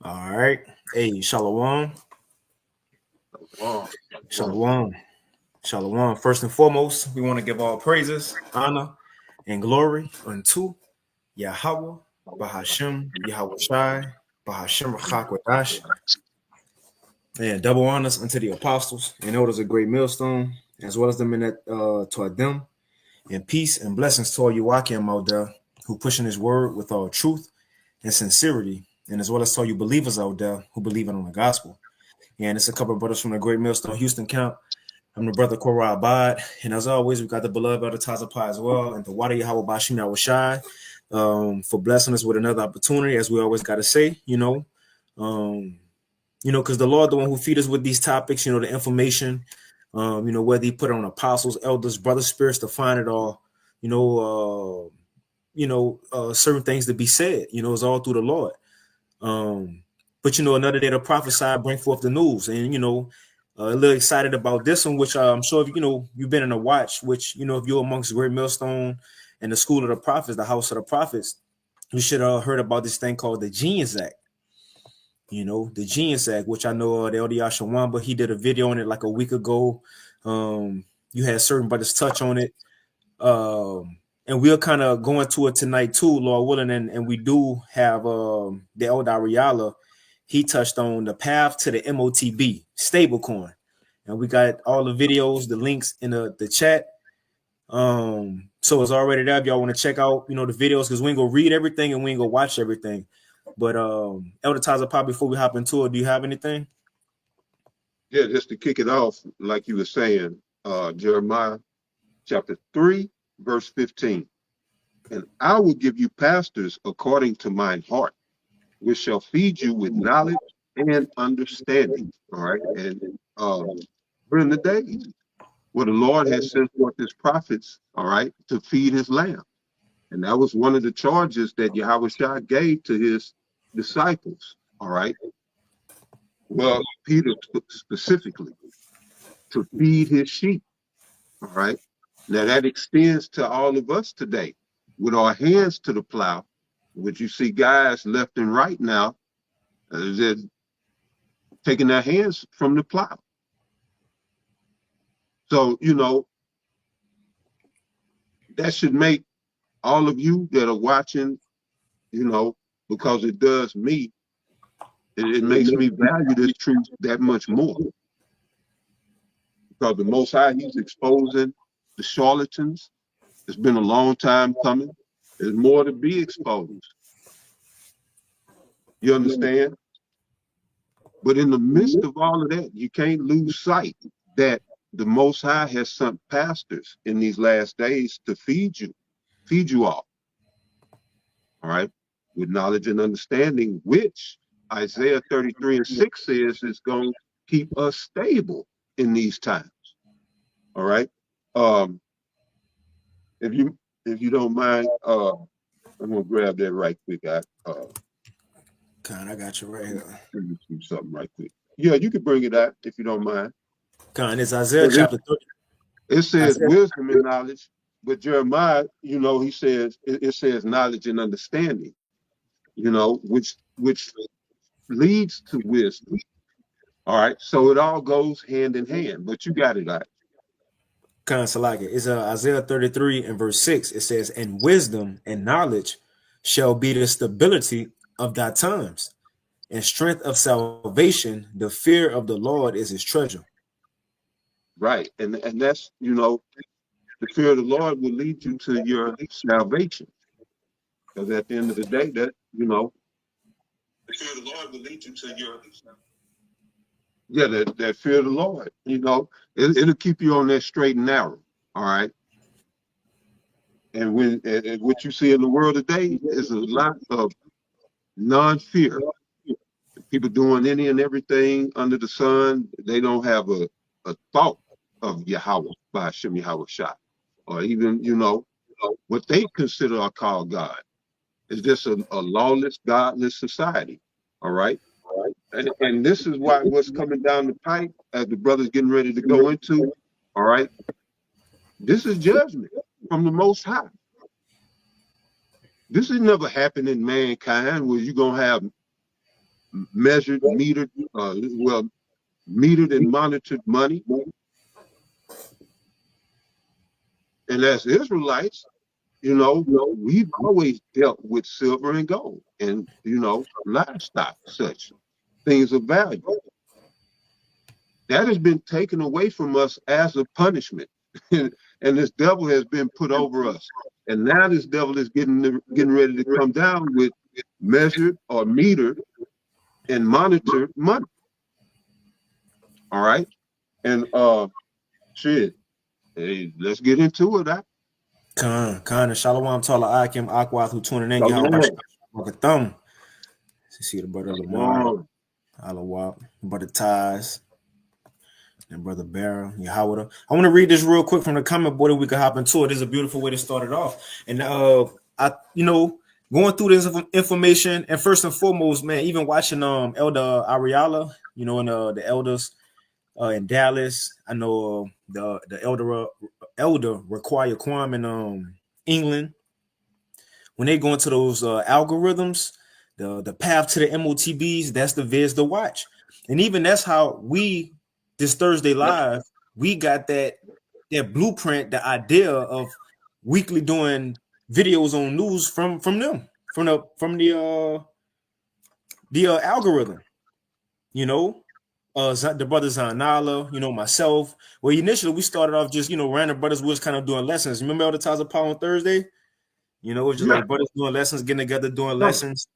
All right. Hey, Shalom. Wow. Shalom. Shalom. First and foremost, we want to give all praises, honor, and glory unto Yahweh, Bahashem, Yahweh Shai, Bahashem Rachakwadash, and double honors unto the apostles and elders of great millstone, as well as the men that toward them, and peace and blessings to all you Wakim out there who pushing his word with all truth and sincerity, and as well as to all you believers out there who believe in on the gospel. And it's a couple of brothers from the Great Millstone Houston camp. I'm the brother Korah Abad. And as always, we got the beloved Elder Tazapah as well. And the Wadi Yahweh Bashim Yahweh Shai for blessing us with another opportunity, as we always got to say, because the Lord, the one who feed us with these topics, the information, whether he put it on apostles, elders, brother spirits to find it all, certain things to be said, it's all through the Lord. But another day to prophesy, bring forth the news, and a little excited about this one, which I'm sure if you've been in a watch, which if you're amongst Great Millstone and the School of the Prophets, the House of the Prophets, you should have heard about this thing called the Genius Act. The Genius Act, which I know the Elder Yashawamba, he did a video on it like a week ago. You had certain brothers touch on it. And we'll kind of go into it tonight too, Lord willing, and we do have the Elder Ariala. He touched on the path to the MOTB, Stablecoin. And we got all the videos, the links in the chat. So it's already there if y'all want to check out, the videos, because we ain't gonna read everything and we ain't gonna watch everything. But Elder Tazapah, before we hop into it, do you have anything? Yeah, just to kick it off, like you were saying, Jeremiah chapter 3, verse 15. And I will give you pastors according to mine heart, which shall feed you with knowledge and understanding. All right. And we're in the days where the Lord has sent forth his prophets, all right, to feed his lamb. And that was one of the charges that Yahweh Shai gave to his disciples. All right. Well, Peter specifically, to feed his sheep. All right. Now that extends to all of us today with our hands to the plow, which you see guys left and right now, they're taking their hands from the plow. So, that should make all of you that are watching, because it does me, it makes me value this truth that much more. Because the Most High, he's exposing the charlatans. It's been a long time coming. There's more to be exposed. You understand? But in the midst of all of that, you can't lose sight that the Most High has sent pastors in these last days to feed you all. All right? With knowledge and understanding, which Isaiah 33:6 says is going to keep us stable in these times. All right? If you don't mind, I'm gonna grab that right quick. I got you right here. Let me do something right quick. Yeah, you can bring it out if you don't mind. It's Isaiah chapter 30. It says wisdom and knowledge, but Jeremiah, he says it says knowledge and understanding, which leads to wisdom. All right, so it all goes hand in hand. But you got it out. It's Isaiah 33 and verse 6. It says, "And wisdom and knowledge shall be the stability of thy times, and strength of salvation. The fear of the Lord is his treasure." Right, and that's the fear of the Lord will lead you to your salvation. Because at the end of the day, that the fear of the Lord will lead you to your that fear of the Lord. It'll keep you on that straight and narrow. All right. And what you see in the world today is a lot of non-fear. People doing any and everything under the sun. They don't have a thought of Yahweh by Hashem Yahweh Shai, or even what they consider or call God. It's just a lawless, godless society. All right. And this is what's coming down the pipe as the brother's getting ready to go into. All right. This is judgment from the Most High. This has never happened in mankind where you're going to have measured, metered, metered and monitored money. And as Israelites, we've always dealt with silver and gold and, livestock, such things of value. That has been taken away from us as a punishment. And this devil has been put over us. And now this devil is getting ready to come down with measured or metered and monitored money. All right. And shit. Hey, let's get into it. Khan, Shalom, Tala Akim, Aqua, who tuning in. You thumb. See the brother Lamar, Alawap, brother Taz, and brother Barra, Yahweh. I want to read this real quick from the comment board and we can hop into it. This is a beautiful way to start it off. And going through this information, and first and foremost, man, even watching Elder Ariala, and the elders in Dallas. I know the elder Require Kwame in England. When they go into those algorithms, the path to the MOTBs, that's the vids to watch. And even that's how we, this Thursday live, we got that blueprint, the idea of weekly doing videos on news from them, from the algorithm, the brothers Zanala, myself. Well, initially we started off just, random brothers was kind of doing lessons. Remember all the times of Power on Thursday? It was just like brothers doing lessons, getting together, doing lessons,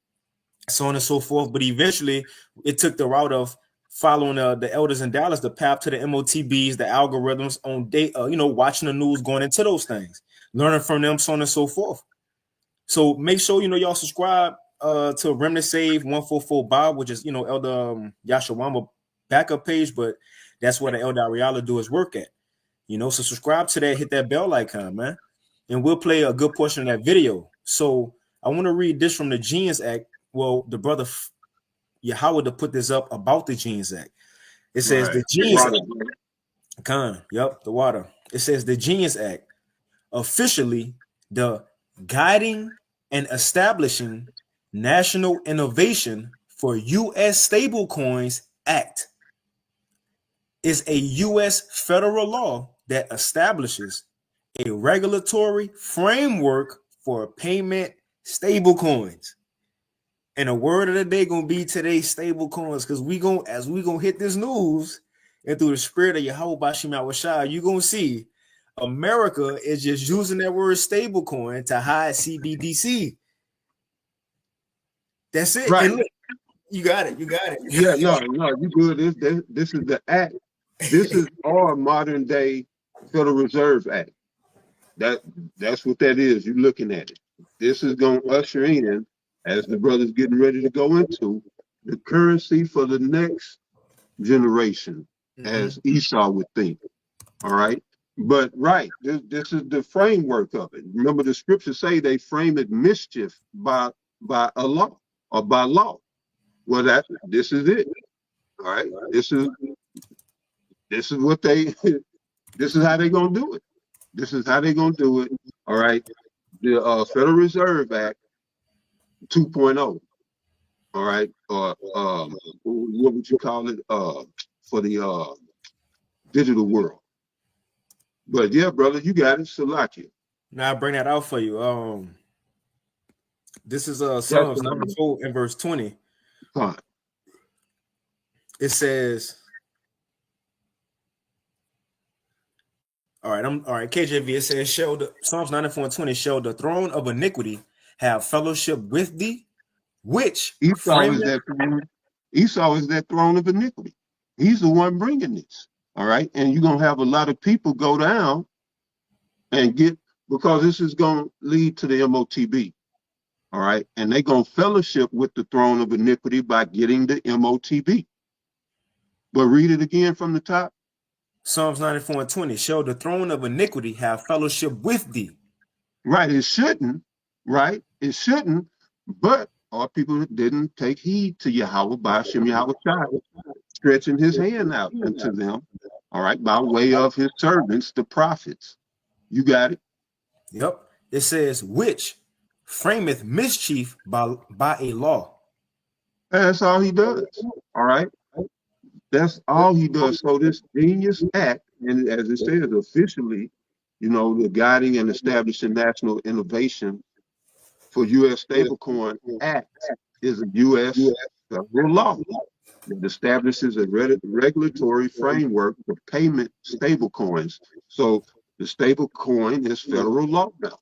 so on and so forth. But eventually it took the route of following the elders in Dallas, the path to the MOTBs, the algorithms on day, watching the news, going into those things, learning from them, so on and so forth. So make sure, y'all subscribe to Remnant Save 144 Bob, which is, Elder Yashawama backup page, but that's where the Elder Ariala do his work at. So subscribe to that, hit that bell icon, man. And we'll play a good portion of that video. So I want to read this from the Genius Act. Well, the brother Yahweh to put this up about the Genius Act. It says the Genius Act. The water. It says the Genius Act, officially the Guiding and Establishing National Innovation for U.S. Stablecoins Act, is a U.S. federal law that establishes a regulatory framework for payment stablecoins. And a word of the day gonna be today's stablecoins, because we gonna hit this news, and through the spirit of Yahweh Bashim Awashai, you gonna see America is just using that word stablecoin to hide CBDC. That's it. Right. Look, you got it. Yeah, no, you good. This is the act. This is our modern day Federal Reserve Act. That's what that is. You're looking at it. This is going to usher in, as the brother's getting ready to go into, the currency for the next generation, as Esau would think. All right. But this is the framework of it. Remember, the scriptures say they frame it mischief by a law or by law. Well, this is it. All right. This is what this is how they're gonna do it. This is how they're gonna do it. All right. The Federal Reserve Act 2.0. All right. What would you call it? For the digital world. But yeah, brother, you got it. Salakia. Now I bring that out for you. This is Psalms 94 and verse 20. Fine. It says, all right, KJV, it says, Psalms 94 and 20, shall the throne of iniquity have fellowship with thee, which Esau is that throne of iniquity. He's the one bringing this. All right. And you're going to have a lot of people go down and because this is going to lead to the MOTB. All right. And they're going to fellowship with the throne of iniquity by getting the MOTB. But read it again from the top. Psalms 94 and 20, shall the throne of iniquity have fellowship with thee? Right. It shouldn't. Right. It shouldn't. But our people didn't take heed to Yahweh Bashim Yahweh Shai, stretching his hand out into them. All right. By way of his servants, the prophets. You got it. Yep. It says, which frameth mischief by a law. That's all he does. All right. That's all he does. So this genius act, and as it says officially, the guiding and establishing national innovation for U.S. stablecoin act is a U.S. federal law that establishes a regulatory framework for payment stablecoins. So the stablecoin is federal law now.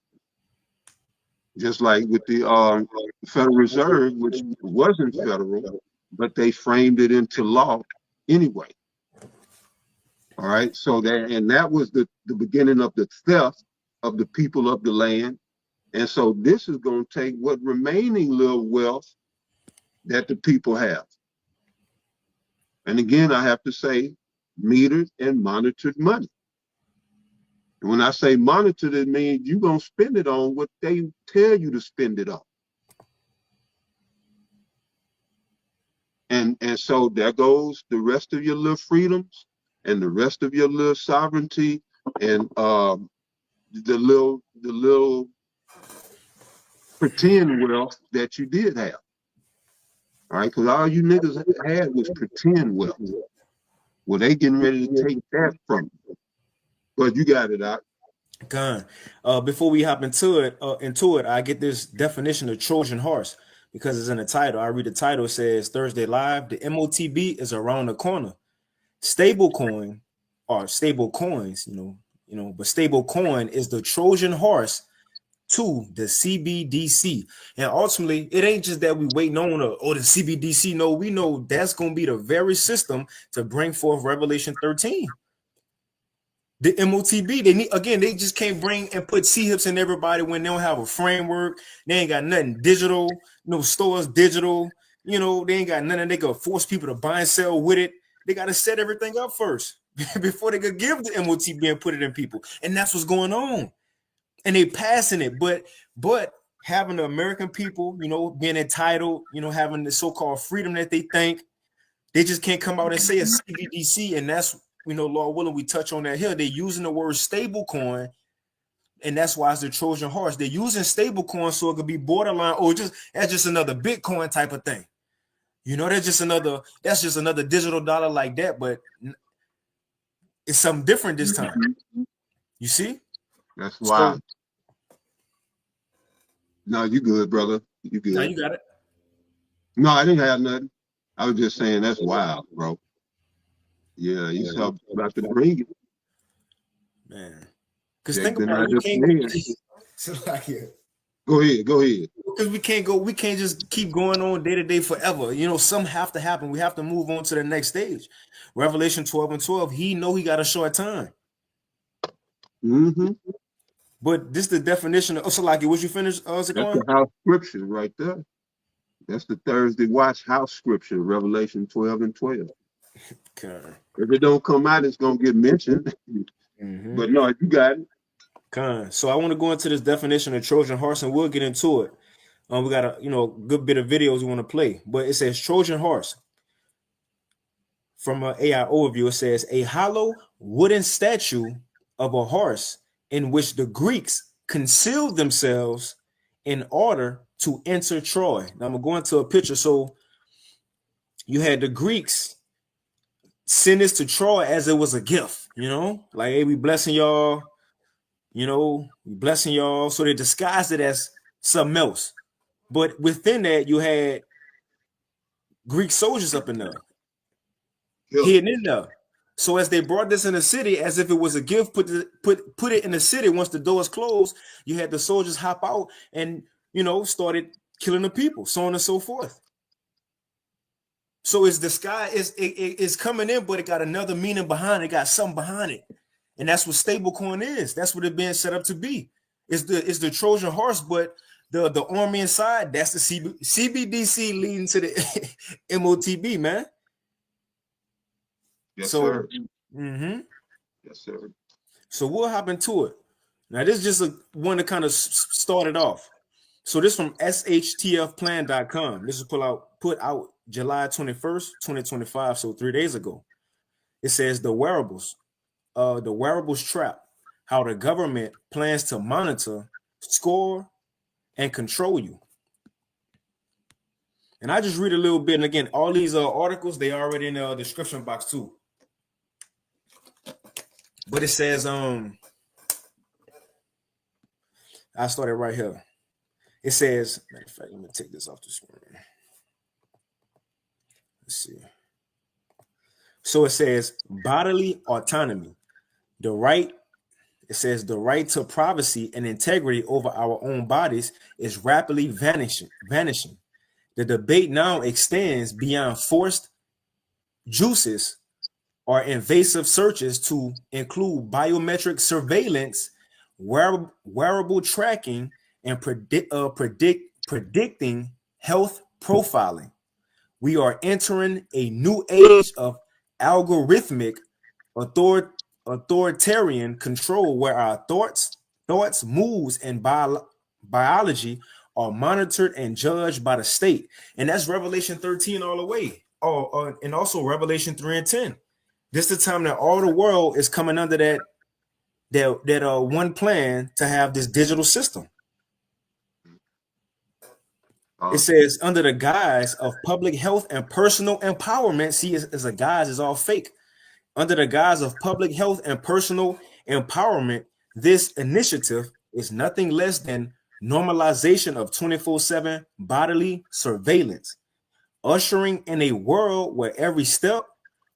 Just like with the Federal Reserve, which wasn't federal, but they framed it into law anyway. All right. So that was the beginning of the theft of the people of the land. And so this is going to take what remaining little wealth that the people have. And again, I have to say, metered and monitored money. And when I say monitored, it means you're going to spend it on what they tell you to spend it on. And so there goes the rest of your little freedoms and the rest of your little sovereignty and the little pretend wealth that you did have. All right, because all you niggas had was pretend wealth. Well, they getting ready to take that from you. But you got it out. Gun. Before we hop into it, I get this definition of Trojan horse because it's in the title. I read the title. It says Thursday Live. The MOTB is around the corner. Stablecoin or stable coins, but stablecoin is the Trojan horse to the CBDC. And ultimately, it ain't just that we waiting on the CBDC. No, we know that's going to be the very system to bring forth Revelation 13. The MOTB, they just can't bring and put C-hips in everybody when they don't have a framework. They ain't got nothing digital, no stores digital. They ain't got nothing. They could force people to buy and sell with it. They got to set everything up first before they could give the MOTB and put it in people. And that's what's going on. And they passing it. But having the American people, being entitled, having the so-called freedom that they think, they just can't come out and say a CBDC. And that's, Lord willing, we touch on that here. They're using the word stablecoin, and that's why it's the Trojan horse. They're using stablecoin so it could be borderline, or that's just another Bitcoin type of thing. That's just another digital dollar like that, but it's something different this time. You see? That's why. No, you good, brother. You good. No, you got it. No, I didn't have nothing. I was just saying that's wild, bro. Yeah, you about to bring it. Man. Because think about it. Go ahead. Because we can't just keep going on day to day forever. Some have to happen. We have to move on to the next stage. Revelation 12:12, he know he got a short time. Mm-hmm. But this is the definition of Salaki. Was you finished? That's the house scripture right there. That's the Thursday watch house scripture, Revelation 12:12. Okay. If it don't come out, it's gonna get mentioned. Mm-hmm. But no, you got it. Okay. So I want to go into this definition of Trojan horse, and we'll get into it. We got a good bit of videos we want to play, but it says Trojan horse. From an AI overview, it says a hollow wooden statue of a horse in which the Greeks concealed themselves in order to enter Troy. Now I'm gonna go into a picture. So you had the Greeks send this to Troy as it was a gift, like, hey, we blessing y'all, we blessing y'all. So they disguised it as something else. But within that, you had Greek soldiers up in there, hidden in there. So as they brought this in the city, as if it was a gift, put it in the city. Once the doors closed, you had the soldiers hop out and started killing the people, so on and so forth. So it's the sky is coming in, but it got another meaning behind it. Got something behind it, and that's what stablecoin is. That's what it's being set up to be. It's the Trojan horse, but the army inside. That's the CBDC leading to the MOTB, man. Yes, sir. Mm-hmm. Yes, sir. So we'll hop into it. Now this is just one to kind of start it off. So this from shtfplan.com. This is put out July 21st, 2025. So 3 days ago. It says the wearables trap, how the government plans to monitor, score, and control you. And I just read a little bit. And again, all these articles, they already in the description box too. But it says, I started right here. It says, matter of fact, let me take this off the screen. Let's see. So it says bodily autonomy, the right. It says the right to privacy and integrity over our own bodies is rapidly vanishing. The debate now extends beyond forced juices or invasive searches to include biometric surveillance, wearable tracking, and predicting health profiling. We are entering a new age of algorithmic authoritarian control where our thoughts, moves, and biology are monitored and judged by the state. And that's Revelation 13 all the way. And also Revelation 3 and 10. This is the time that all the world is coming under that one plan to have this digital system. It says under the guise of public health and personal empowerment. See, as a guise is all fake. Under the guise of public health and personal empowerment, this initiative is nothing less than normalization of 24/7 bodily surveillance, ushering in a world where every step,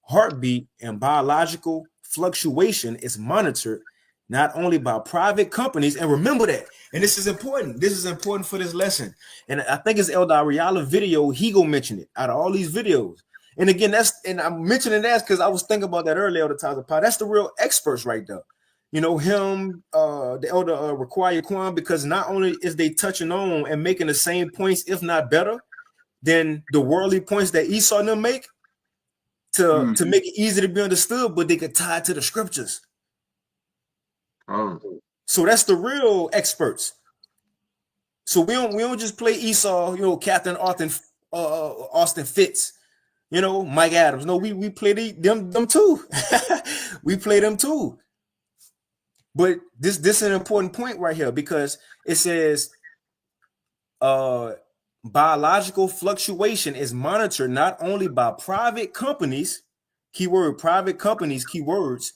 heartbeat, and biological fluctuation is monitored not only by private companies. And remember that, and this is important. This is important for this lesson. And I think it's Elder Ariala video. He go mention it out of all these videos. And again, I'm mentioning that because I was thinking about that earlier. The Elder Tyler, that's the real experts right there. You know, him, the Elder Require Quan, because not only is they touching on and making the same points, if not better, than the worldly points that Esau and them make to make it easy to be understood, but they could tie it to the scriptures. So that's the real experts. So we don't just play Esau, you know, Captain Austin Fitz, you know, Mike Adams. No, we play them too. We play them too. But this is an important point right here because it says biological fluctuation is monitored not only by private companies, keyword private companies, keywords,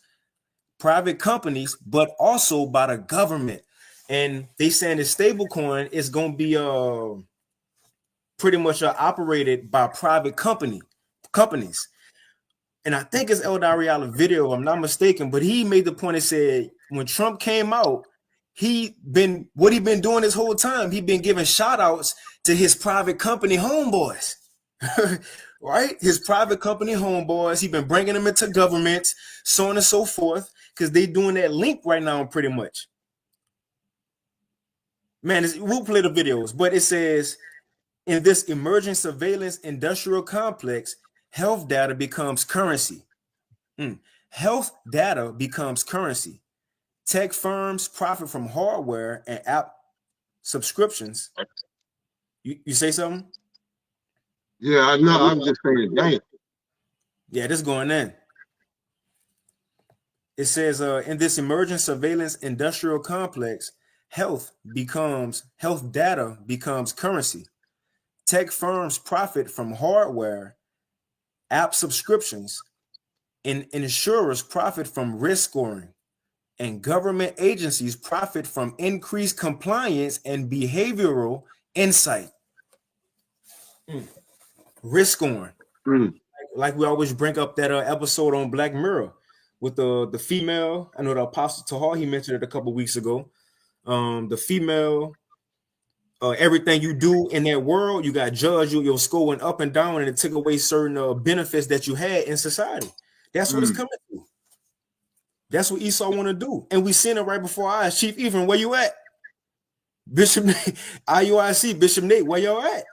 private companies, but also by the government. And they saying the stablecoin is going to be pretty much operated by private companies. And I think it's El Dariala video, if I'm not mistaken, but he made the point and said when Trump came out, he been doing this whole time. He been giving shout outs to his private company homeboys. Right? His private company homeboys. He been bringing them into governments, so on and so forth, because they doing that link right now pretty much. Man, we'll play the videos, but it says in this emerging surveillance industrial complex, health data becomes currency. Health data becomes currency. Tech firms profit from hardware and app subscriptions. You say something? Yeah, I know. I'm just saying, dang. Yeah, this going in. It says in this emerging surveillance industrial complex, health data becomes currency. Tech firms profit from hardware, app subscriptions, and insurers profit from risk scoring, and government agencies profit from increased compliance and behavioral insight. Risk scoring. Like we always bring up that episode on Black Mirror with the female. I know the Apostle Tahar, he mentioned it a couple weeks ago. The female, everything you do in that world, you got judged, your score went up and down, and it took away certain benefits that you had in society. That's what it's coming to. That's what Esau want to do. And we seen it right before our eyes. Chief Ephraim, where you at? Bishop Nate, IUIC, Bishop Nate, where y'all at?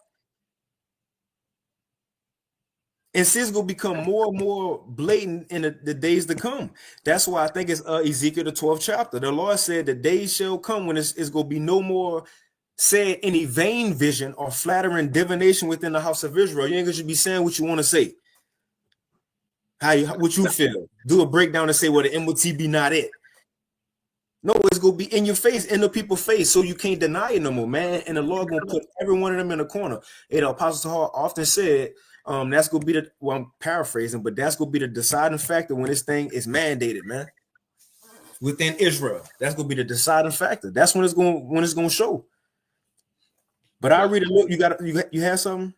And it's going to become more and more blatant in the days to come. That's why I think it's Ezekiel, the 12th chapter. The Lord said the days shall come when it's going to be no more said any vain vision or flattering divination within the house of Israel. You ain't going to be saying what you want to say. What you feel. Do a breakdown and say, well, the MOTB not it. No, it's gonna be in your face, in the people's face, so you can't deny it no more, man. And the Lord gonna put every one of them in a corner. The Apostle Paul often said, that's gonna be the, well, I'm paraphrasing, but that's gonna be the deciding factor when this thing is mandated, man. Within Israel, that's gonna be the deciding factor. That's when it's gonna show. But I read a little. You have something?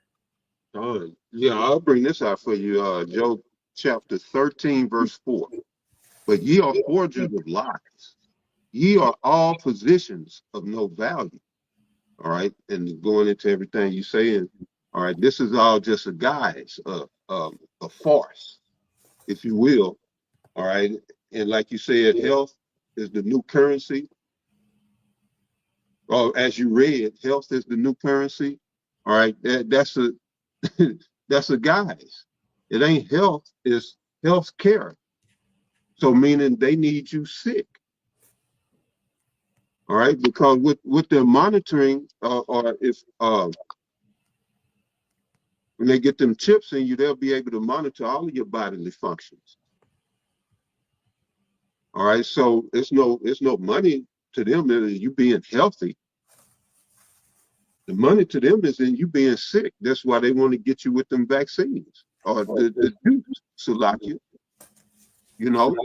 Yeah, I'll bring this out for you. Job chapter 13, verse 4. But ye are forgers of lies. Ye are all positions of no value. All right. And going into everything you're saying, all right, this is all just a guise, a farce, if you will. All right. And like you said, health is the new currency. Or as you read, health is the new currency. All right. That's a that's a guise. It ain't health, it's health care. So meaning they need you sick. All right, because with their monitoring, or if when they get them chips in you, they'll be able to monitor all of your bodily functions. All right, so it's no money to them in you being healthy. The money to them is in you being sick. That's why they want to get you with them vaccines or the Salakia, you know.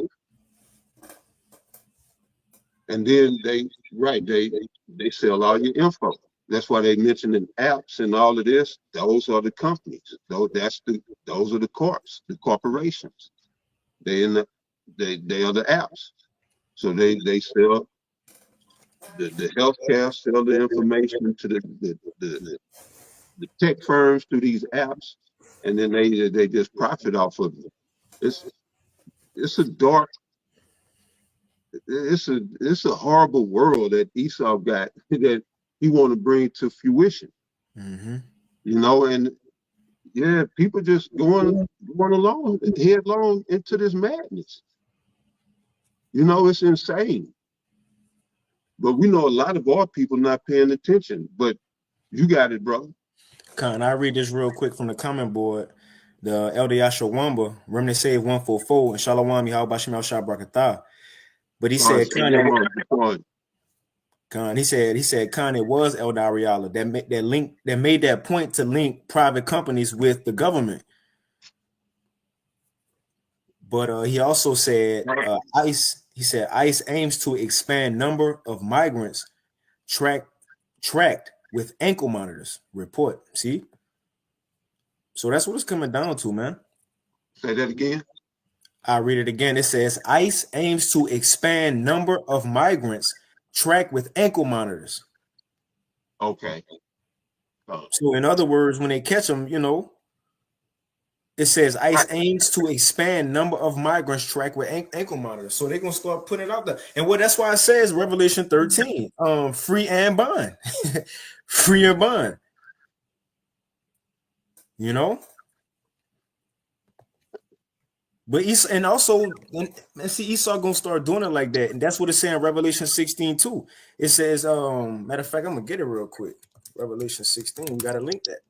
And then they sell all your info. That's why they mentioning apps and all of this. Those are the companies. Those are the corps, the corporations. They are the apps. So they sell the healthcare, sell the information to the tech firms through these apps, and then they just profit off of it. It's a dark. It's a horrible world that Esau got that he want to bring to fruition. Mm-hmm. You know, and yeah, people just going along headlong into this madness. You know, it's insane. But we know a lot of our people not paying attention. But you got it, brother. Con, I read this real quick from the comment board. The Elder Yashawamba, Remnant Save 144, and Shalom Yahweh Bashem El Shabrakatah. But he said, Khan, he said, Khan, it was El Dariala that made that point to link private companies with the government. But he also said, ICE. He said, ICE aims to expand number of migrants tracked with ankle monitors. Report. See, so that's what it's coming down to, man. Say that again. I'll read it again. It says ICE aims to expand number of migrants tracked with ankle monitors. Okay. So in other words, when they catch them, you know, it says ICE aims to expand number of migrants tracked with ankle monitors. So they're gonna start putting it out there. And that's why it says Revelation 13, free and bond. Free and bond. You know? But Esau gonna start doing it like that, and that's what it's saying in Revelation 16 too. It says, matter of fact, I'm gonna get it real quick. Revelation 16, we gotta link that.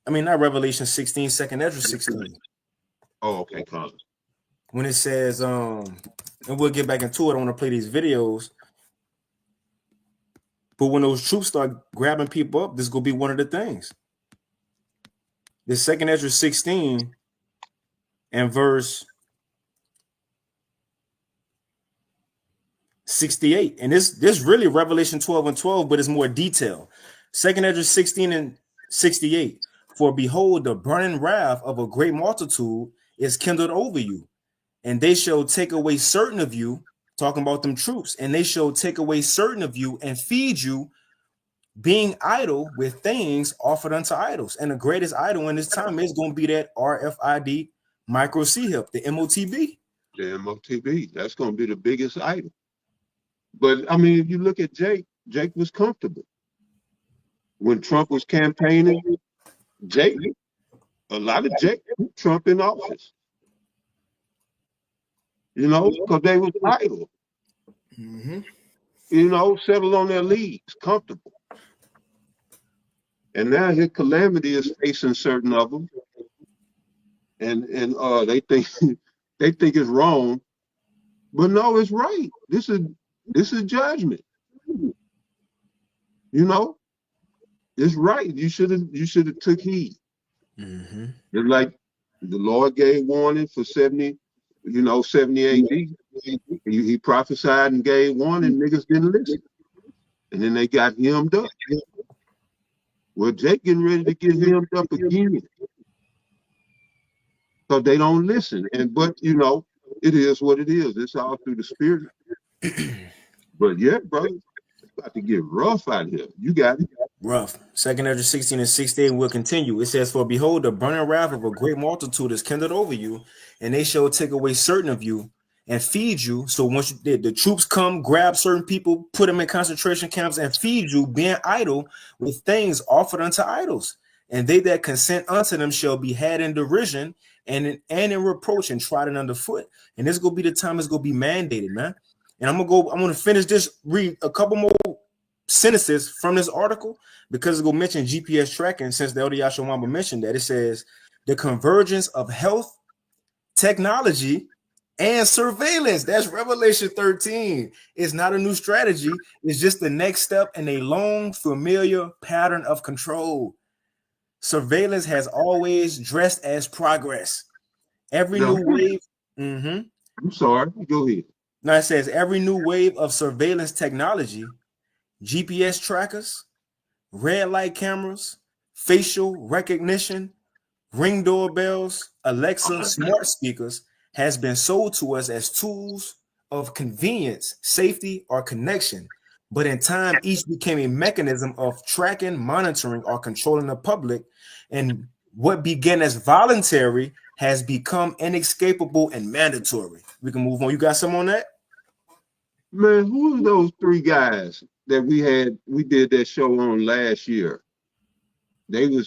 I mean, not Revelation 16, 2nd Ezra 16. Oh, okay, Colin. When it says, and we'll get back into it. I want to play these videos. But when those troops start grabbing people up, this is gonna be one of the things. The 2nd Ezra 16 and verse 68. And this really Revelation 12 and 12, but it's more detailed. 2nd Ezra 16 and 68. For behold, the burning wrath of a great multitude is kindled over you, and they shall take away certain of you, talking about them troops, and they shall take away certain of you and feed you, being idle with things offered unto idols. And the greatest idol in this time is going to be that RFID micro C-HIP, the MOTB. The MOTB, that's going to be the biggest idol. But I mean, if you look at Jake was comfortable. When Trump was campaigning, a lot of Jake put Trump in office. You know, because they was idle. Mm-hmm. You know, settle on their leagues, comfortable. And now his calamity is facing certain of them. And they think it's wrong. But no, it's right. This is This is judgment. You know, it's right. You should have took heed. Mm-hmm. It's like the Lord gave warning for 70, 70 AD. He prophesied and gave warning, niggas didn't listen. And then they got hemmed up. Well, Jake getting ready to get hemmed up again. So they don't listen. But it is what it is. It's all through the spirit. But yeah, brother, it's about to get rough out here. You got it. Rough. 2 Ezra 16 and 16 will continue. It says, "For behold, the burning wrath of a great multitude is kindled over you, and they shall take away certain of you and feed you." So once the troops come, grab certain people, put them in concentration camps, and feed you, being idle with things offered unto idols. And they that consent unto them shall be had in derision and in reproach and trodden underfoot. And this is gonna be the time it's gonna be mandated, man. And I'm gonna finish this, read a couple more sentences from this article because it's gonna mention GPS tracking, since the Elder Yashawamba mentioned that. It says the convergence of health, technology, and surveillance. That's Revelation 13. It's not a new strategy. It's just the next step in a long, familiar pattern of control. Surveillance has always dressed as progress. Every new wave. I'm sorry. Go ahead. Now it says every new wave of surveillance technology, GPS trackers, red light cameras, facial recognition, ring doorbells, Alexa smart speakers, has been sold to us as tools of convenience, safety, or connection. But in time, each became a mechanism of tracking, monitoring, or controlling the public. And what began as voluntary has become inescapable and mandatory. We can move on. You got some on that? Man, who are those three guys that we did that show on last year? I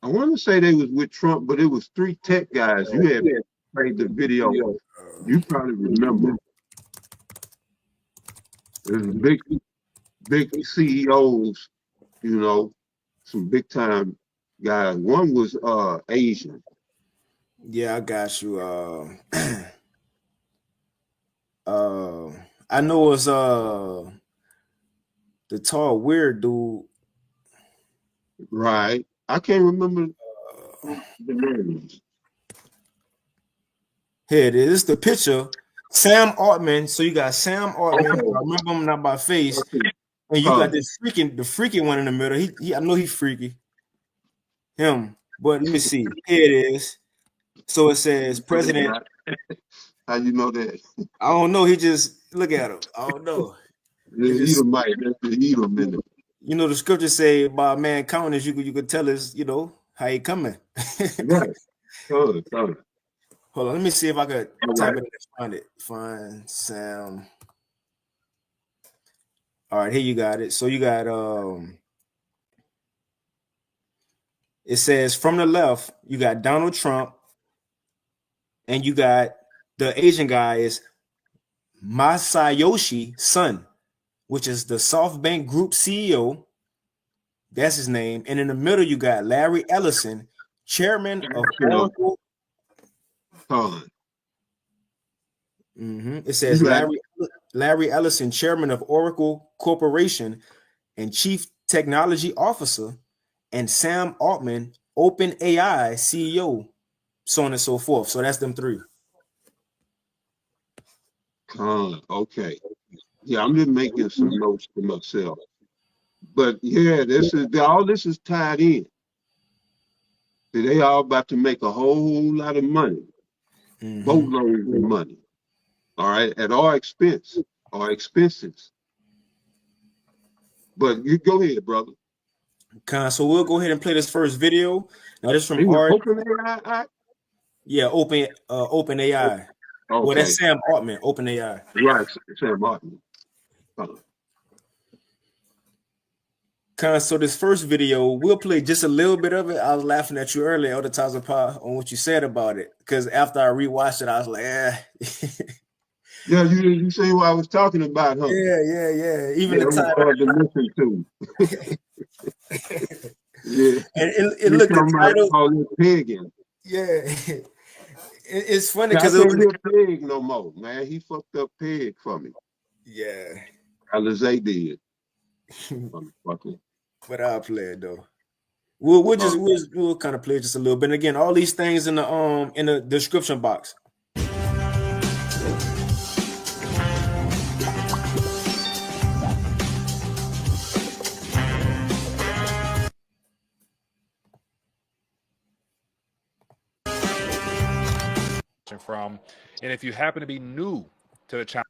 want to say they was with Trump, but it was three tech guys. You had played the video. You probably remember. It was big CEOs, some big time guys. One was Asian. Yeah, I got you. I know it's the tall weird dude. Right. I can't remember the names. Here it is, the picture. Sam Altman. So you got Sam Altman. I remember him not by face. And you got this the freaky one in the middle. He I know he's freaky. Him. But let me see. Here it is. So it says President. How you know that? I don't know. He just look at him. I don't know. You know, the scriptures say by man countenance, you could tell us, how he coming. Right. Hold on. Hold on. Let me see if I could type it and find it. Find Sam. All right, here you got it. So you got it says from the left, you got Donald Trump, and you got the Asian guy is Masayoshi Son, which is the SoftBank Group CEO. That's his name. And in the middle, you got Larry Ellison, chairman of Oracle. It says Larry Ellison, chairman of Oracle Corporation and chief technology officer, and Sam Altman, OpenAI CEO, so on and so forth. So that's them three. Okay. Yeah, I'm just making some notes for myself. But yeah, all this is tied in. They all about to make a whole lot of money, boatloads of money. All right, at our expenses. But you go ahead, brother. So we'll go ahead and play this first video. Now this from Art. OpenAI? Yeah, OpenAI. Okay. Well, that's Sam Altman, OpenAI. Right, Sam Altman. So this first video, we'll play just a little bit of it. I was laughing at you earlier, Elder Tazapa, on what you said about it, because after I rewatched it, I was like, Yeah, you see what I was talking about, huh? Yeah. Even the time. Yeah. And it looked the title. Pagan. Yeah. It's funny because it was Pig no more, man. He fucked up Pig for me. Yeah. Alizé did. Motherfucker. But I'll play it though. We'll Uh, just we'll kind of play just a little bit. And again, all these things in the description box. From, and if you happen to be new to the channel,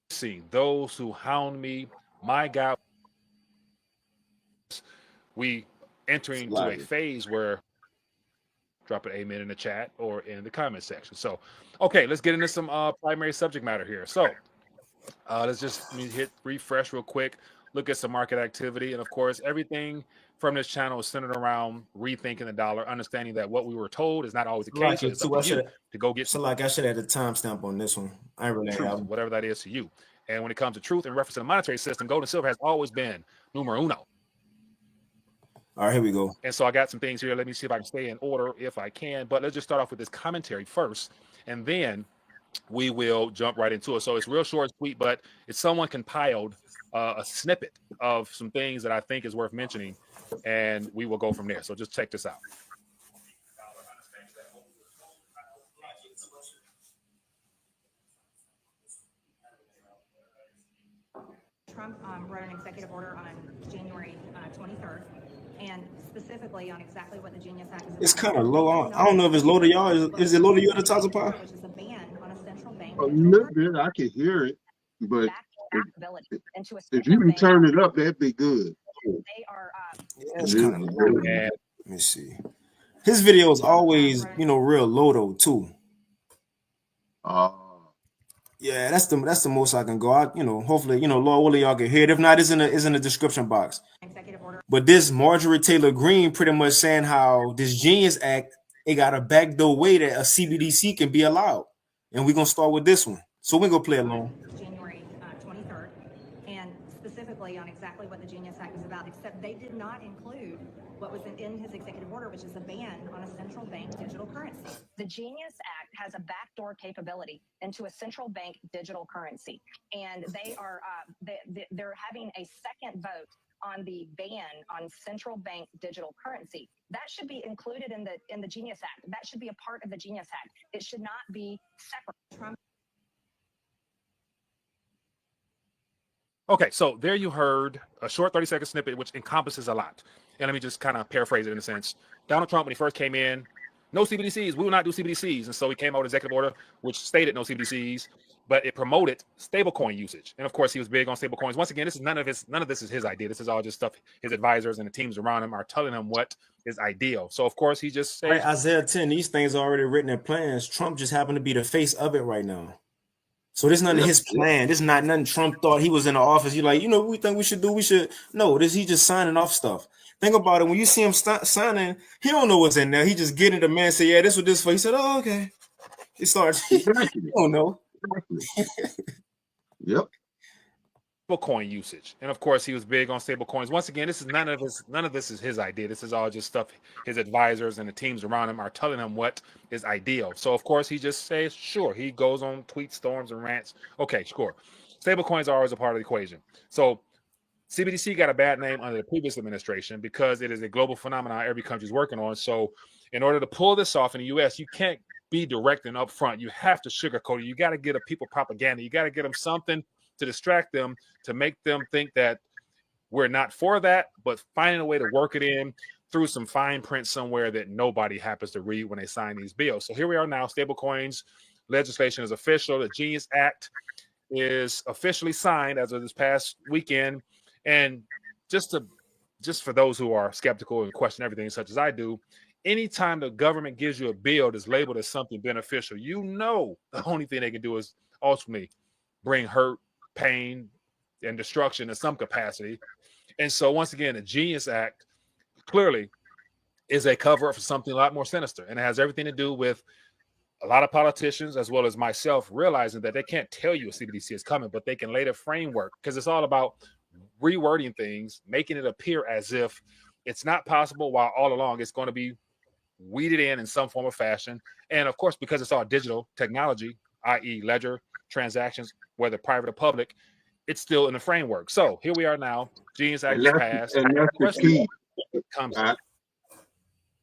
see those who hound me, my God, we entering into a phase where drop an amen in the chat or in the comment section. So, okay, let's get into some primary subject matter here. So, let's just hit refresh real quick, look at some market activity, and of course, everything from this channel is centered around rethinking the dollar, understanding that what we were told is not always the case. So it's up to you to go get. So like I should have had a timestamp on this one. I really truth, whatever that is to you. And when it comes to truth in reference to the monetary system, gold and silver has always been numero uno. All right, here we go. And so I got some things here. Let me see if I can stay in order if I can. But let's just start off with this commentary first, and then we will jump right into it. So it's real short, sweet, but it's someone compiled a snippet of some things that I think is worth mentioning, and we will go from there. So just check this out. Trump wrote an executive order on January 23rd, and specifically on exactly what the Genius Act is about. It's kind of low. I don't know if it's low to y'all. Is it low to you at the top of the Which is a ban on a central bank. a little bit, I can hear it, but if you can turn it up, that'd be good. They are. Yeah, it's kind of low. Let me see. His video is always, real low though too. Yeah, that's the most I can go. Hopefully, Lord willing, y'all can hear it. If not, it's in the description box. But this Marjorie Taylor Greene pretty much saying how this Genius Act, it got a backdoor way that a CBDC can be allowed. And we're gonna start with this one. So we're gonna play along. January 23rd, and specifically on exactly what the Genius Act is about, except they did not include what was in his executive order, which is a ban on a central bank digital currency. The Genius Act has a backdoor capability into a central bank digital currency, and they are they're having a second vote on the ban on central bank digital currency. That should be included in the Genius Act. That should be a part of the Genius Act. It should not be separate. Trump. Okay, so there you heard a short 30-second snippet, which encompasses a lot. And let me just kind of paraphrase it in a sense. Donald Trump, when he first came in, no CBDCs, we will not do CBDCs. And so he came out with an executive order, which stated no CBDCs, but it promoted stablecoin usage. And of course, he was big on stablecoins. Once again, this is none of this is his idea. This is all just stuff his advisors and the teams around him are telling him what is ideal. So of course, he just says, right, Isaiah 10, these things are already written in plans. Trump just happened to be the face of it right now. So this is none of his plan. This is not nothing Trump thought he was in the office. You're like, we think we should do. We should. No, he just signing off stuff. Think about it. When you see him signing, he don't know what's in there. He just getting the man say, yeah, this what this for. He said, oh, okay. He starts. He don't know. Yep. Stablecoin usage, and of course he was big on stablecoins. Once again, this is none of this is his idea. This is all just stuff his advisors and the teams around him are telling him what is ideal. So of course he just says sure. He goes on tweet storms and rants. Okay, sure. Stablecoins are always a part of the equation. So CBDC got a bad name under the previous administration because it is a global phenomenon every country's working on. So in order to pull this off in the U.S., you can't be direct and upfront. You have to sugarcoat it. You got to get a people propaganda. You got to get them something to distract them, to make them think that we're not for that, but finding a way to work it in through some fine print somewhere that nobody happens to read when they sign these bills. So here we are now. Stablecoins legislation is official. The Genius Act is officially signed as of this past weekend. And just for those who are skeptical and question everything, such as I do, anytime the government gives you a bill that's labeled as something beneficial, the only thing they can do is ultimately bring hurt, pain, and destruction in some capacity. And so once again, the Genius Act clearly is a cover for something a lot more sinister. And it has everything to do with a lot of politicians, as well as myself, realizing that they can't tell you a CBDC is coming, but they can lay the framework, because it's all about rewording things, making it appear as if it's not possible, while all along it's going to be weeded in some form of fashion. And of course, because it's all digital technology, i.e. ledger, transactions, whether private or public, it's still in the framework. So here we are now. Genius Act And is that's, passed. and that's the key. Comes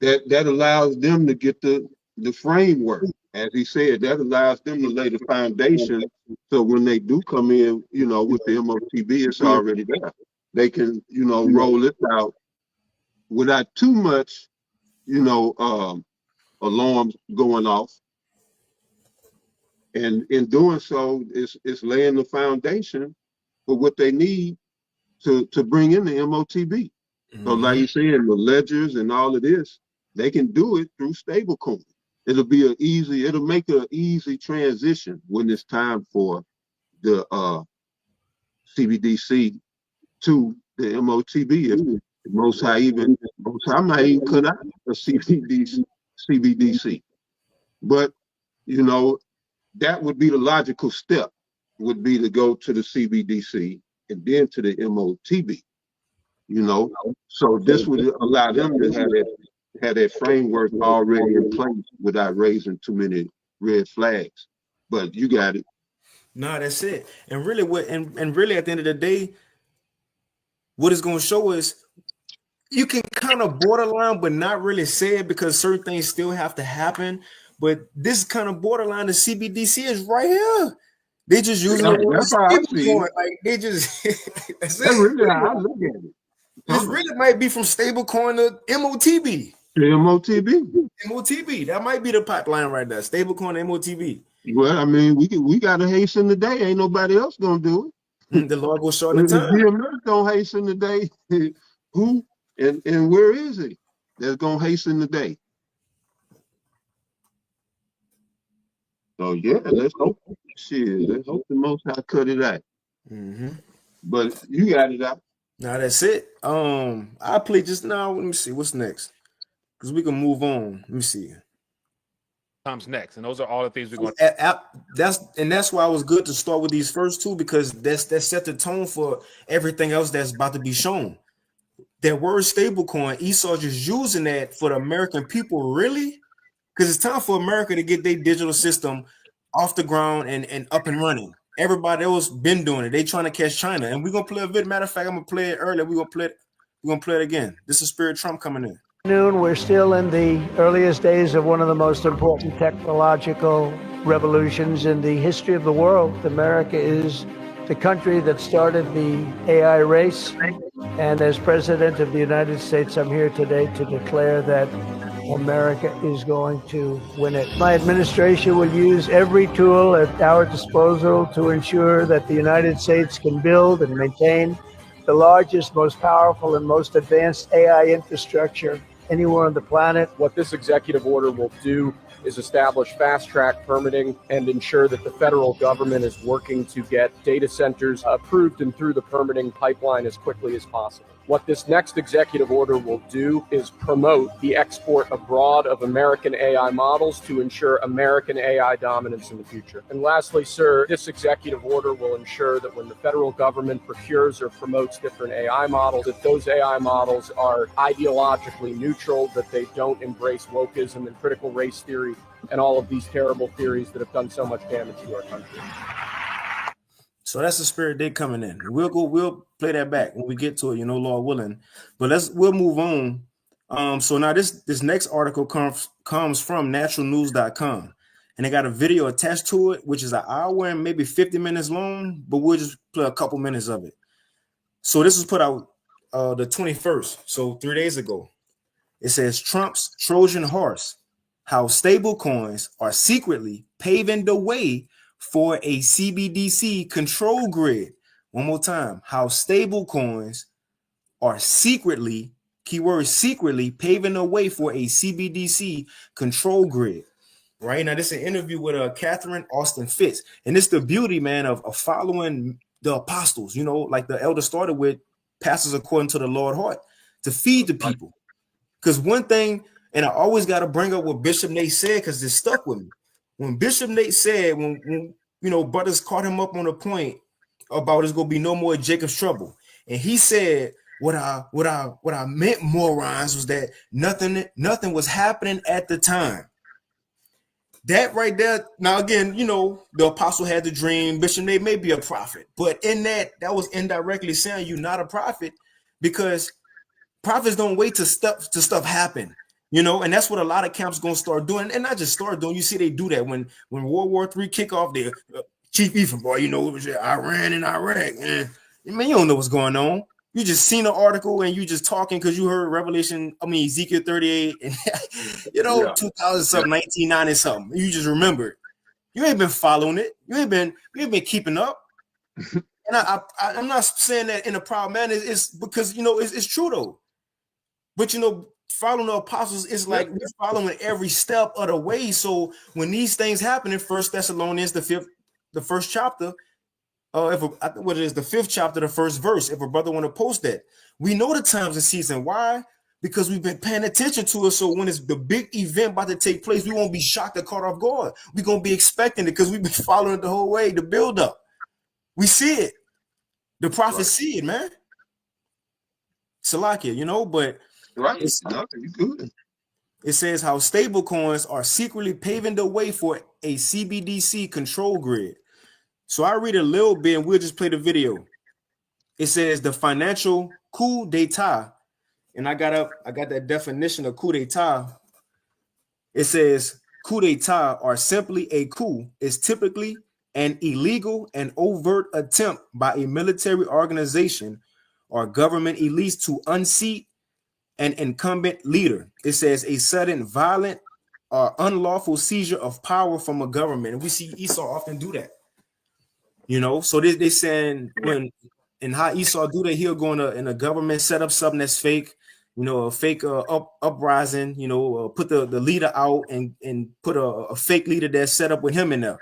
That allows them to get the framework. As he said, that allows them to lay the foundation. So when they do come in, you know, with the MOTB, it's already there. They can, you know, roll it out without too much, you know, alarms going off. And in doing so, it's laying the foundation for what they need to bring in the MOTB. So like you said, the ledgers and all of this, they can do it through stablecoin. It'll make an easy transition when it's time for the CBDC to the MOTB. If Most High might even cut out a CBDC. But, you know, that would be the logical step, would be to go to the CBDC and then to the MOTB, you know. So this would allow them to have that framework already in place without raising too many red flags. But you got it. No, that's it. And really really at the end of the day, what it's going to show is you can kind of borderline, but not really say it because certain things still have to happen. But this kind of borderline, the CBDC is right here. They just use it. Like they just that's really how I look at it. This really might be from stablecoin to MOTB. MOTB. That might be the pipeline right there. Stablecoin MOTB. Well, I mean, we got to hasten the day. Ain't nobody else gonna do it. The Lord will shorten the time. The GMS don't hasten the day. Who and where is he that's gonna hasten the day? So yeah, let's hope. Let's hope the Most High cut it out. But you got it out. Now that's it. I play just now. Let me see what's next, because we can move on. Let me see. Comes next, and those are all the things we're going to. That's why it was good to start with these first two, because that set the tone for everything else that's about to be shown. That word stablecoin, Esau just using that for the American people, really, because it's time for America to get their digital system off the ground and up and running. Everybody else been doing it. They trying to catch China, and we're gonna play a video. Matter of fact, I'm gonna play it earlier. We're gonna play it again. This is Spirit Trump coming in. We're still in the earliest days of one of the most important technological revolutions in the history of the world. America is the country that started the AI race. And as President of the United States, I'm here today to declare that America is going to win it. My administration will use every tool at our disposal to ensure that the United States can build and maintain the largest, most powerful, and most advanced AI infrastructure anywhere on the planet. What this executive order will do is establish fast-track permitting and ensure that the federal government is working to get data centers approved and through the permitting pipeline as quickly as possible. What this next executive order will do is promote the export abroad of American AI models to ensure American AI dominance in the future. And lastly, sir, this executive order will ensure that when the federal government procures or promotes different AI models, that those AI models are ideologically neutral, that they don't embrace wokeism and critical race theory and all of these terrible theories that have done so much damage to our country. So that's the Spirit Day coming in. We'll play that back when we get to it, you know, Lord willing. But we'll move on. So now this next article comes from naturalnews.com, and they got a video attached to it, which is an hour and maybe 50 minutes long, but we'll just play a couple minutes of it. So this was put out the 21st, so 3 days ago. It says Trump's Trojan horse, how stable coins are secretly paving the way for a CBDC control grid. One more time, how stable coins are secretly, keyword secretly, paving the way for a CBDC control grid. Right now, this is an interview with Catherine Austin Fitz, and it's the beauty, man, of following the apostles. You know, like the elder started with, pastors according to the Lord heart, to feed the people. Because one thing, and I always got to bring up what Bishop Nate said, because it stuck with me. When Bishop Nate said, when you know, brothers caught him up on a point about there's gonna be no more Jacob's trouble, and he said, what I meant, morons, was that nothing was happening at the time. That right there. Now again, you know, the apostle had the dream. Bishop may be a prophet, but in that was indirectly saying you're not a prophet, because prophets don't wait to stuff happen. You know, and that's what a lot of camps gonna start doing, and not just start doing. You see, they do that when World War III kick off. Their Chief Ephraim, boy, you know, it was Iran and Iraq. Man, you don't know what's going on. You just seen an article and you just talking because you heard Ezekiel 38 and you know, 2000 something, 1990 something. You just remember it. You ain't been following it. You ain't been keeping up. And I'm not saying that in a proud manner. It's because, you know, it's true though. But you know, following the apostles is like we're following every step of the way. So when these things happen in 1 Thessalonians, the first chapter, what it is, the 5th chapter, the 1st verse, if a brother want to post that, we know the times and season. Why? Because we've been paying attention to it. So when it's the big event about to take place, we won't be shocked or caught off guard. We're gonna be expecting it because we've been following it the whole way, the build up. We see it. The prophets see it, man. Salakia, you know, but it says how stable coins are secretly paving the way for a CBDC control grid. So I read a little bit and we'll just play the video. It says the financial coup d'etat, and I got that definition of coup d'etat. It says coup d'etat, or simply a coup, is typically an illegal and overt attempt by a military organization or government elites to unseat an incumbent leader. It says a sudden, violent, or unlawful seizure of power from a government. And we see Esau often do that. You know, so they saying when and how Esau do that, he'll go in a government, set up something that's fake, you know, a fake uprising, you know, put the leader out and put a fake leader that's set up with him in there.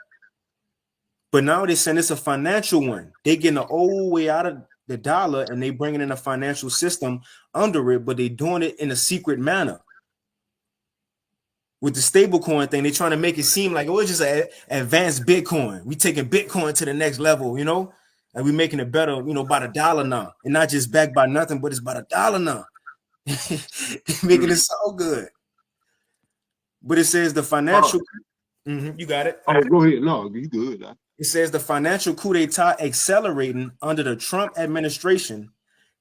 But now they're saying it's a financial one. They getting the old way out of the dollar and they bringing in a financial system under it, but they doing it in a secret manner. With the stablecoin thing, they're trying to make it seem like, oh, it's just an advanced Bitcoin. We taking Bitcoin to the next level, you know, and we making it better, you know, by the dollar now, and not just backed by nothing, but it's by the dollar now, making it so good. But it says the financial. You got it. Oh, go ahead. No, you good. It says the financial coup d'etat accelerating under the Trump administration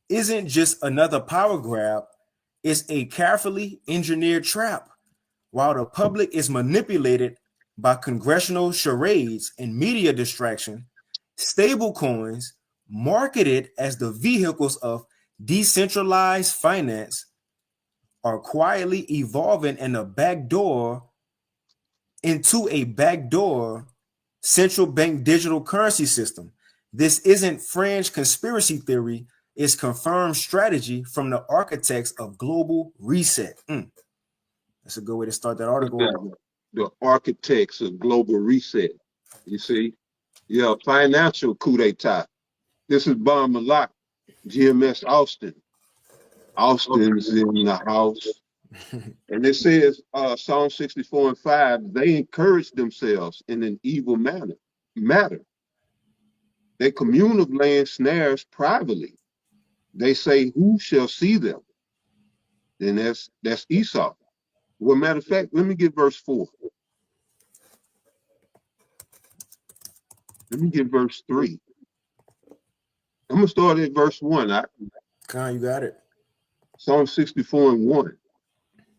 isn't just another power grab; it's a carefully engineered trap. While the public is manipulated by congressional charades and media distraction, stablecoins, marketed as the vehicles of decentralized finance, are quietly evolving into a backdoor central bank digital currency system. This isn't fringe conspiracy theory, it's confirmed strategy from the architects of global reset. That's a good way to start that article. The architects of global reset. You see? Yeah, financial coup d'etat. This is Bon Malak, GMS Austin. Austin's in the house. And it says, Psalm 64:5, they encourage themselves in an evil matter. They commune of laying snares privately. They say, who shall see them? Then that's Esau. Well, matter of fact, let me get verse 4. Let me get verse 3. I'm going to start at verse 1. You got it. Psalm 64:1.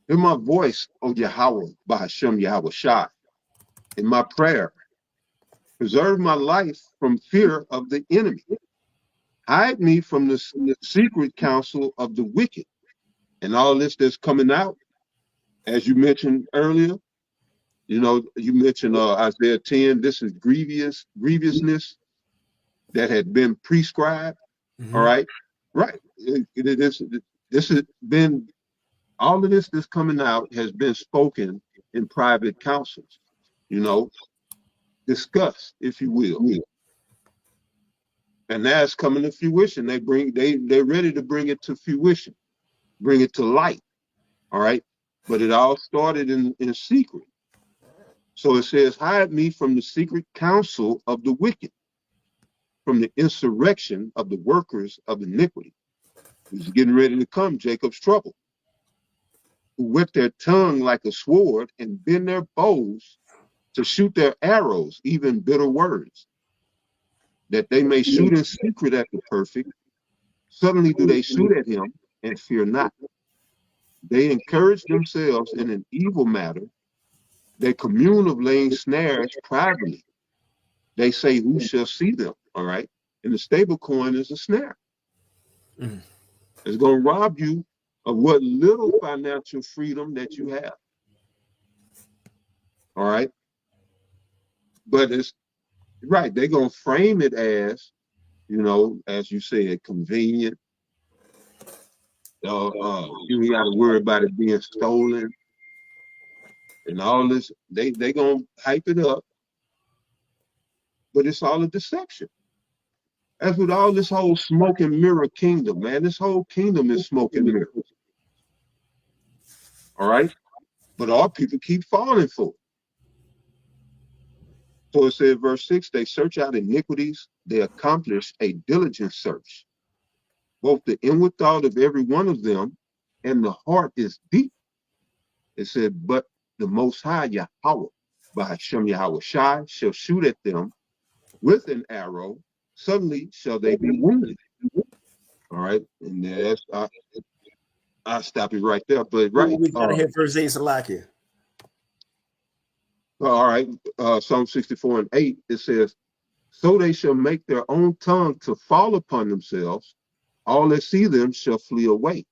Hear my voice, O Yahweh, by Hashem Yahweh Shai, in my prayer. Preserve my life from fear of the enemy. Hide me from the secret counsel of the wicked. And all this that's coming out, as you mentioned earlier, you know, you mentioned Isaiah 10, this is grievousness that had been prescribed. All right. Right. This has been, all of this that's coming out has been spoken in private councils, you know, discussed, if you will. And now it's coming to fruition. They're ready to bring it to fruition, bring it to light. All right. But it all started in secret. So it says, hide me from the secret counsel of the wicked, from the insurrection of the workers of iniquity, who's getting ready to come, Jacob's trouble, who whip their tongue like a sword and bend their bows to shoot their arrows, even bitter words, that they may shoot in secret at the perfect. Suddenly do they shoot at him and fear not. They encourage themselves in an evil matter. They commune of laying snares privately. They say, who shall see them? All right. And the stablecoin is a snare. Mm. It's going to rob you of what little financial freedom that you have. All right. But it's right. They're going to frame it as, you know, as you said, convenient. You ain't got to worry about it being stolen and all this. They going to hype it up, but it's all a deception. As with all this whole smoke and mirror kingdom, man, this whole kingdom is smoke and mirror. All right. But our people keep falling for it. So it says, verse 6, they search out iniquities, they accomplish a diligent search. Both the inward thought of every one of them and the heart is deep. It said, but the Most High Yahweh, by Hashem Yahweh Shai, shall shoot at them with an arrow. Suddenly shall they be wounded. All right. And that's, I'll stop you right there. But right. We got to hit verse 8, Salakia. All right, Psalm 64 and 8, it says, so they shall make their own tongue to fall upon themselves. All that see them shall flee away.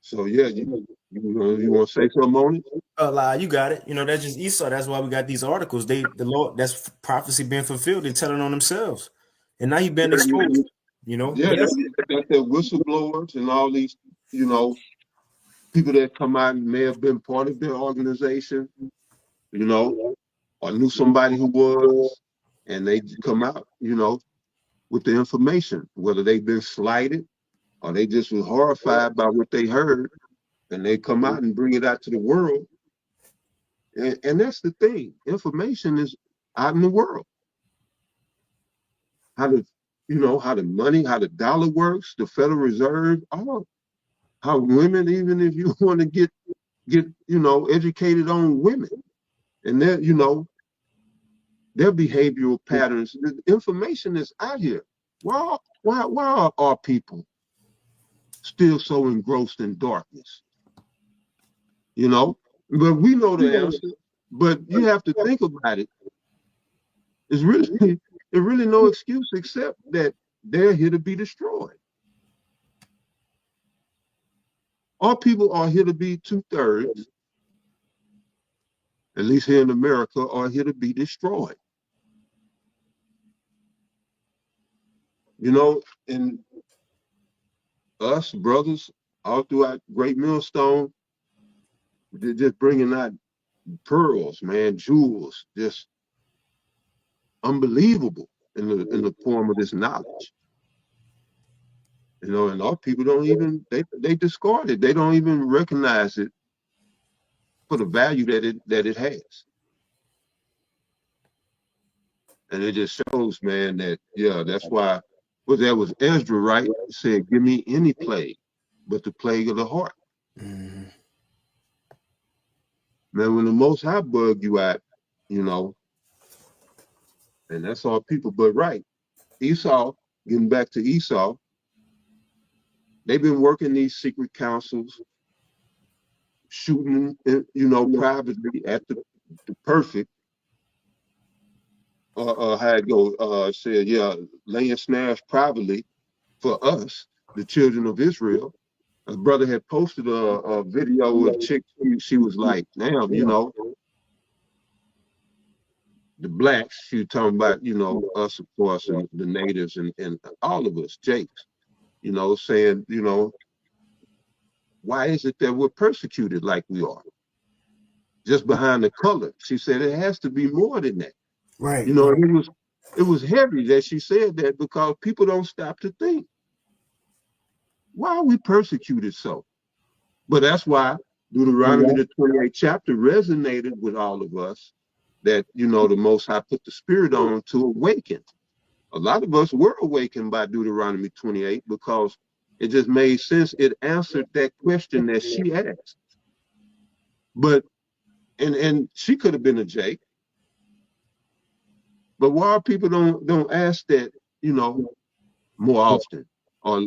So yeah, you want to say something on it? You got it. You know, that's just Esau. That's why we got these articles. The Lord, that's prophecy being fulfilled. They're telling on themselves. And now you've been exposed, you know? Yeah, that's their whistleblowers and all these, you know, people that come out and may have been part of their organization, you know, or knew somebody who was, and they come out, you know, with the information, whether they've been slighted or they just was horrified by what they heard, and they come out and bring it out to the world. And that's the thing. Information is out in the world. How the money, how the dollar works, the Federal Reserve, all how women, even if you want to get educated on women and their behavioral patterns. The information is out here. Why are our people still so engrossed in darkness? You know, but we know the answer. But you have to think about it. There's really no excuse except that they're here to be destroyed. Our people are here to be 2/3, at least here in America, are here to be destroyed. You know, and us brothers all throughout Great Millstone, they're just bringing out pearls, man, jewels, just unbelievable in the form of this knowledge. You know, and our people don't even, they discard it. They don't even recognize it for the value that it has. And it just shows, man, that, yeah, that's why, well, that was Ezra, right? He said, give me any plague but the plague of the heart. Mm-hmm. Man, when the Most High bug you out, you know, and that's all people, but right, Esau, getting back to Esau, they've been working these secret councils, shooting, you know, privately at the perfect, how it go, said, yeah, laying snares privately for us, the children of Israel. A brother had posted a video of a chick, she was like, damn, you know, the blacks, she was talking about, you know, us, of course, and the natives and all of us, Jakes, you know, saying, you know, why is it that we're persecuted like we are? Just behind the color. She said it has to be more than that. Right. You know, it was heavy that she said that because people don't stop to think. Why are we persecuted so? But that's why Deuteronomy, the 28th chapter, resonated with all of us, that, you know, the Most High put the spirit on to awaken. A lot of us were awakened by Deuteronomy 28 because it just made sense. It answered that question that she asked. And she could have been a J. But why people don't ask that, more often? Or,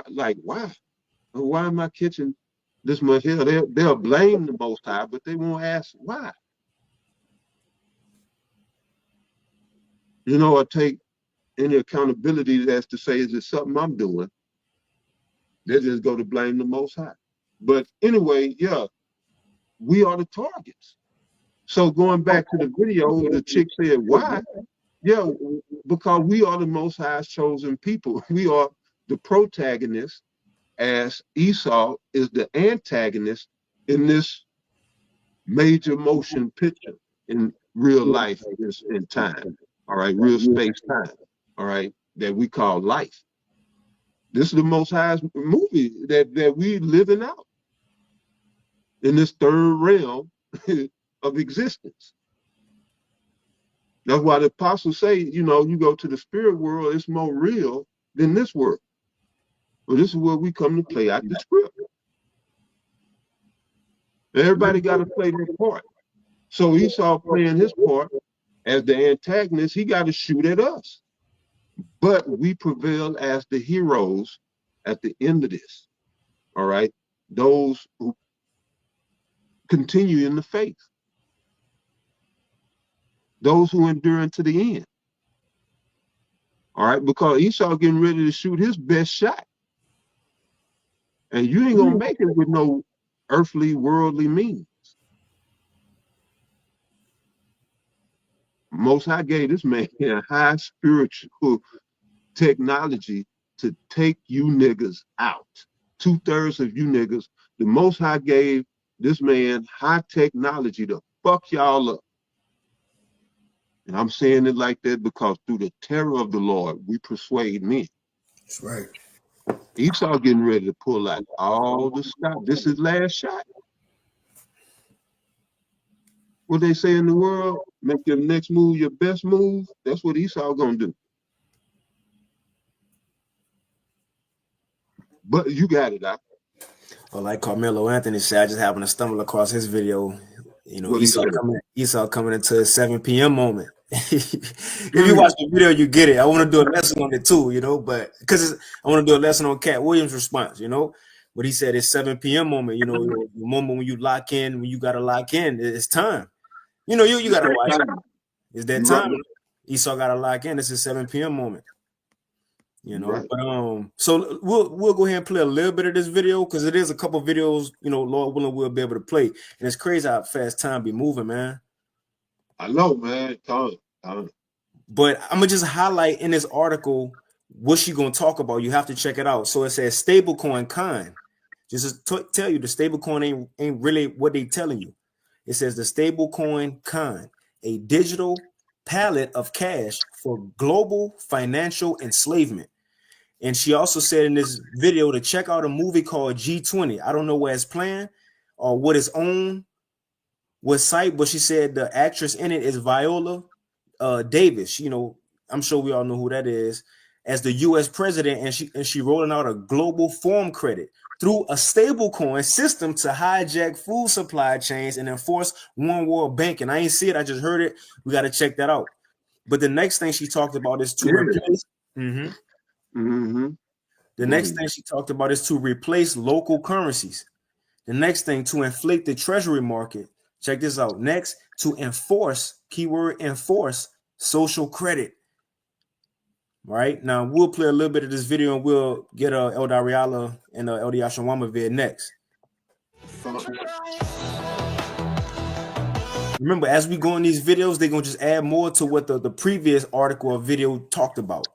like, why? Why am I catching this much hell? They'll blame the Most High, but they won't ask why. Or take any accountability as to say, is it something I'm doing? They just go to blame the Most High. But anyway, yeah, we are the targets. So going back to the video where the chick said, why? Yeah, because we are the Most High's chosen people. We are the protagonists, as Esau is the antagonist in this major motion picture in real life, in time. All right, real space time. All right, that we call life. This is the Most High's movie that we living out in this third realm of existence. That's why the apostles say, you go to the spirit world, it's more real than this world. Well, this is where we come to play out the script. Everybody got to play their part. So Esau playing his part as the antagonist, he got to shoot at us. But we prevail as the heroes at the end of this. All right? Those who continue in the faith. Those who endure unto the end. All right? Because Esau getting ready to shoot his best shot. And you ain't going to make it with no earthly, worldly means. Most High gave this man a high spiritual technology to take you niggas out. 2/3 of you niggas, the Most High gave this man high technology to fuck y'all up. And I'm saying it like that because through the terror of the Lord, we persuade men. That's right. Esau getting ready to pull out all the stuff. This is last shot. What they say in the world, make your next move your best move. That's what Esau gonna do. But you got it out. Well, like Carmelo Anthony said, I just happened to stumble across his video. Esau coming into his 7 p.m. moment. If you watch the video, you get it. I want to do a lesson on it too, but because I want to do a lesson on Cat Williams' response, But he said it's 7 p.m. moment, the moment when you lock in, when you gotta lock in, it's time. You gotta watch it. It's that time. Esau gotta lock in. It's a 7 p.m. moment. Right. But so we'll go ahead and play a little bit of this video because it is a couple videos, Lord willing, we'll be able to play. And it's crazy how fast time be moving, man. I know, man. Time. But I'm gonna just highlight in this article what she gonna talk about. You have to check it out. So it says stablecoin kind. Just to tell you, the stablecoin ain't really what they telling you. It says the stablecoin kind, a digital palette of cash for global financial enslavement. And she also said in this video to check out a movie called G20. I don't know where it's playing or what it's on, what site, but she said the actress in it is Viola Davis. I'm sure we all know who that is, as the U.S. president, and she rolling out a global farm credit through a stablecoin system to hijack food supply chains and enforce one world banking. I ain't see it. I just heard it. We got to check that out. But the next thing she talked about is to replace. The next thing she talked about is to replace local currencies. The next thing, to inflate the treasury market. Check this out. Next, to enforce, keyword enforce, social credit. All right. Now we'll play a little bit of this video and we'll get El Dariala and El Diashawama vid next. Remember, as we go in these videos, they're gonna just add more to what the previous article or video talked about.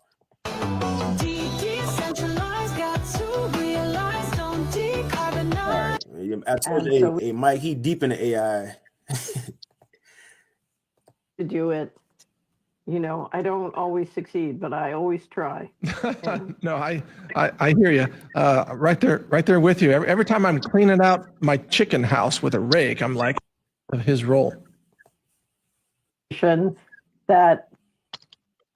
I told you, hey, Mike, he deep in the AI. To do it, I don't always succeed, but I always try. No, I hear you. Right there with you. Every time I'm cleaning out my chicken house with a rake, I'm like, of his role. That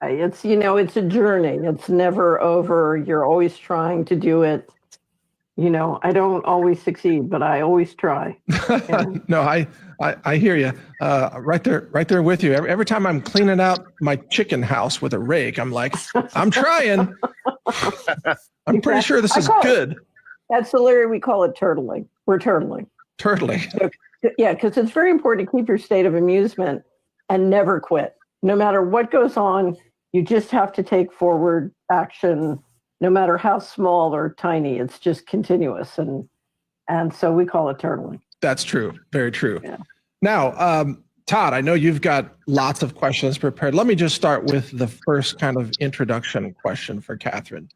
it's a journey. It's never over. You're always trying to do it You know, I don't always succeed, but I always try. And No, I hear you. Right there with you. Every time I'm cleaning out my chicken house with a rake, I'm like, I'm trying. I'm pretty sure this is good. At Solari, we call it turtling. We're turtling. Turtling. So, yeah, because it's very important to keep your state of amusement and never quit. No matter what goes on, you just have to take forward action, no matter how small or tiny. It's just continuous, and so we call it turtling. That's true. Very true. Yeah. Now, Todd, I know you've got lots of questions prepared. Let me just start with the first kind of introduction question for Catherine.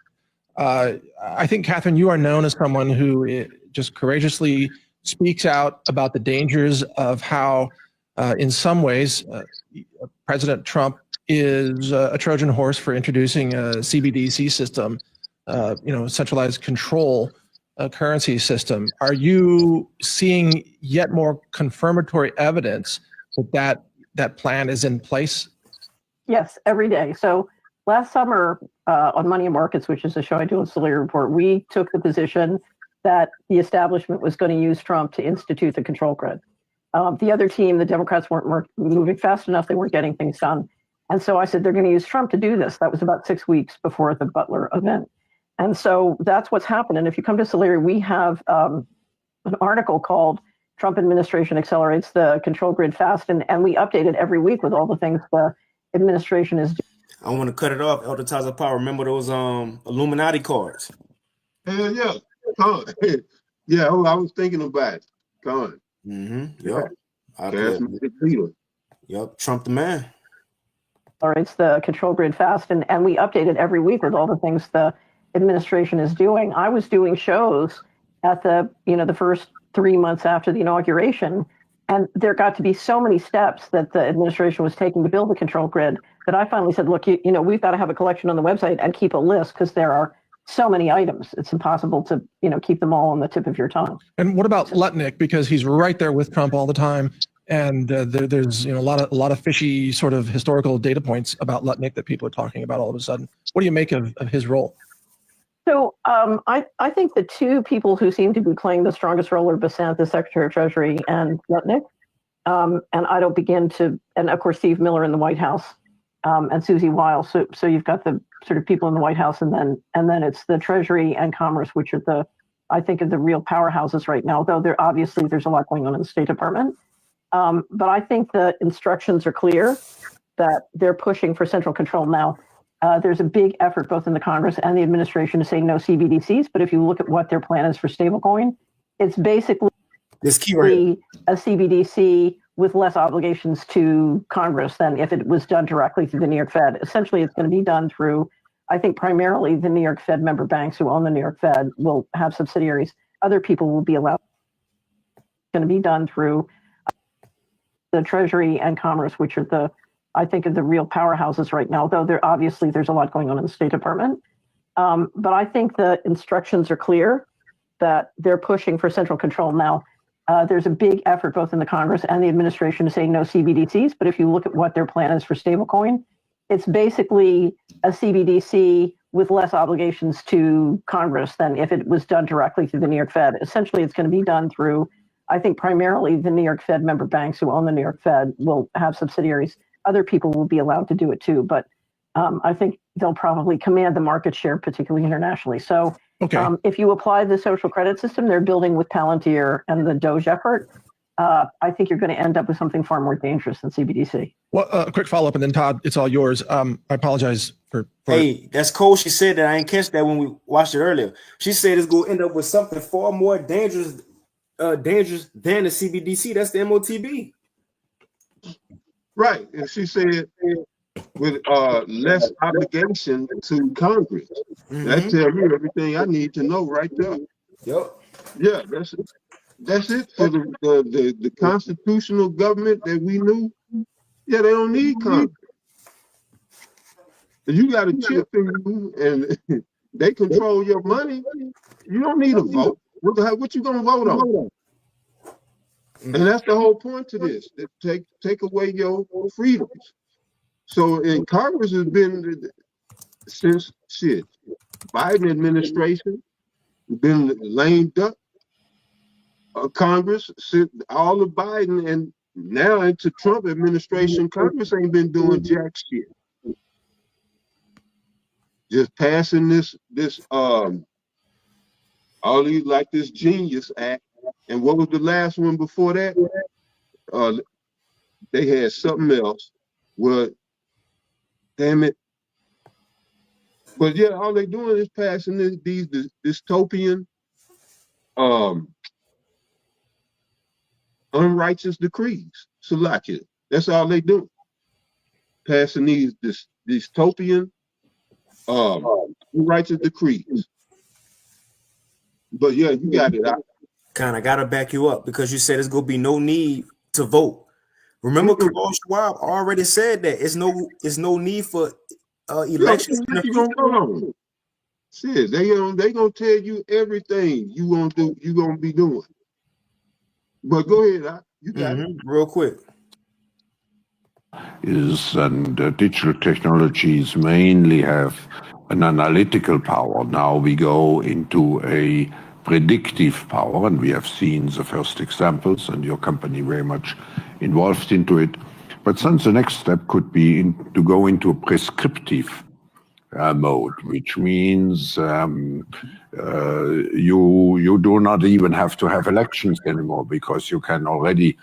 I think, Catherine, you are known as someone who just courageously speaks out about the dangers of how, in some ways, President Trump is a Trojan horse for introducing a CBDC system, centralized control currency system. Are you seeing yet more confirmatory evidence that plan is in place? Yes, every day. So last summer on Money and Markets, which is a show I do on Solari Report, we took the position that the establishment was going to use Trump to institute the control grid. The other team, the Democrats, weren't moving fast enough. They weren't getting things done. And so I said, they're going to use Trump to do this. That was about 6 weeks before the Butler event. And so that's what's happened. And if you come to Solari, we have an article called Trump Administration Accelerates the Control Grid Fast. And we update it every week with all the things the administration is doing. I want to cut it off. Elder Taza Power. Remember those Illuminati cards? Hell yeah. Con. Yeah, I was thinking about it. Con. Mm-hmm. Yep. Charismatic leader. Yep. Trump the man. Accelerates the control grid fast. And we update it every week with all the things the administration is doing. I was doing shows at the first 3 months after the inauguration. And there got to be so many steps that the administration was taking to build the control grid that I finally said, look, we've got to have a collection on the website and keep a list because there are so many items. It's impossible to, keep them all on the tip of your tongue. And what about Lutnick? Because he's right there with Trump all the time. And there's a lot of fishy sort of historical data points about Lutnick that people are talking about all of a sudden. What do you make of his role? So I think the two people who seem to be playing the strongest role are Besant, the Secretary of Treasury, and Lutnick. And I don't begin to, and of course, Steve Miller in the White House, and Susie Wiles. So you've got the sort of people in the White House, and then it's the Treasury and Commerce, which are I think, the real powerhouses right now, though there's a lot going on in the State Department. But I think the instructions are clear that they're pushing for central control now. There's a big effort both in the Congress and the administration to say no CBDCs. But if you look at what their plan is for stablecoin, it's basically this key right. A CBDC with less obligations to Congress than if it was done directly through the New York Fed. Essentially, it's going to be done through, I think, primarily the New York Fed member banks who own the New York Fed will have subsidiaries. Other people will be allowed. It's going to be done through the Treasury and Commerce, which are I think, the real powerhouses right now, though there's a lot going on in the State Department. But I think the instructions are clear that they're pushing for central control now. There's a big effort both in the Congress and the administration to say no CBDCs. But if you look at what their plan is for stablecoin, it's basically a CBDC with less obligations to Congress than if it was done directly through the New York Fed. Essentially, it's going to be done through, I think, primarily the New York Fed member banks who own the New York Fed will have subsidiaries. Other people will be allowed to do it too, but I think they'll probably command the market share, particularly internationally. So if you apply the social credit system they're building with Palantir and the Doge effort, I think you're going to end up with something far more dangerous than CBDC. Well, a quick follow-up, and then Todd, it's all yours. I apologize for Hey, that's cool. She said that. I didn't catch that when we watched it earlier. She said it's going to end up with something far more dangerous than the CBDC. That's the MOTB. Right. And she said with less obligation to Congress. Mm-hmm. That tells me everything I need to know right there. Yep. Yeah, that's it. That's it for the constitutional government that we knew. Yeah, they don't need Congress. If you got a chip in you and they control your money, you don't need a vote. What you gonna vote on? And that's the whole point to this. Take away your freedoms. So in Congress has been since Biden administration, been lame duck. Congress, all of Biden and now into Trump administration, Congress ain't been doing jack shit. Just passing this all these like this Genius Act. And what was the last one before that? They had something else. Well, damn it. But yeah, all they doing is passing these dystopian, unrighteous decrees. Salakia. That's all they do. Passing these dystopian, unrighteous decrees. But yeah, you got it. I gotta back you up because you said there's gonna be no need to vote. Remember, Klaus Schwab already said that it's no need for elections. Shit, they gonna tell you everything you gonna be doing. But go ahead, you got it. Real quick. Digital technologies mainly have an analytical power. Now we go into a predictive power, and we have seen the first examples, and your company very much involved into it. But then the next step could be to go into a prescriptive mode, which means you do not even have to have elections anymore because you can already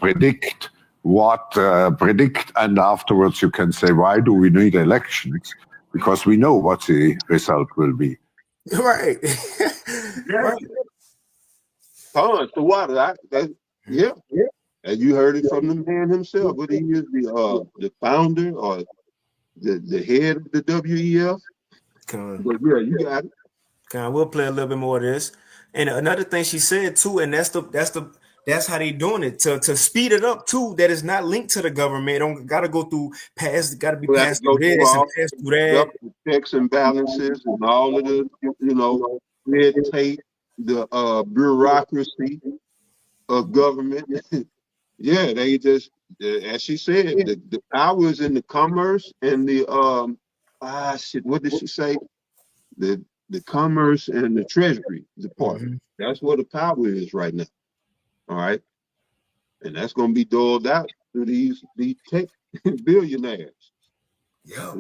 predict, and afterwards you can say, why do we need elections? Because we know what the result will be. Right. Right. So what? Yeah. And you heard it from the man himself. But he is the founder or the head of the WEF. But yeah, you got it. We'll play a little bit more of this. And another thing she said too, and that's how they doing it to speed it up too. That is not linked to the government. Don't gotta go through passed through this and pass through that. Checks and balances and all of the red tape, the bureaucracy of government. Yeah, they just as she said, the power is in the commerce and the what did she say? The commerce and the treasury department. That's where the power is right now. All right. And that's gonna be doled out to these tech billionaires. Yeah.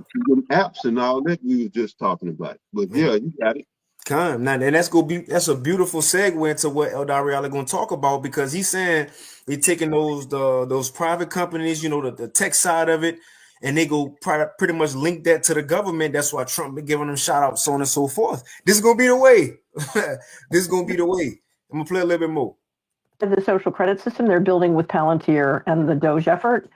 Apps and all that we were just talking about. But yeah, you got it. Now, and that's a beautiful segue into what El Dariala gonna talk about, because he's saying they're taking those private companies, the tech side of it, and they go pretty much link that to the government. That's why Trump been giving them shout outs, so on and so forth. This is gonna be the way. This is gonna be the way. I'm gonna play a little bit more. The social credit system they're building with Palantir and the Doge effort,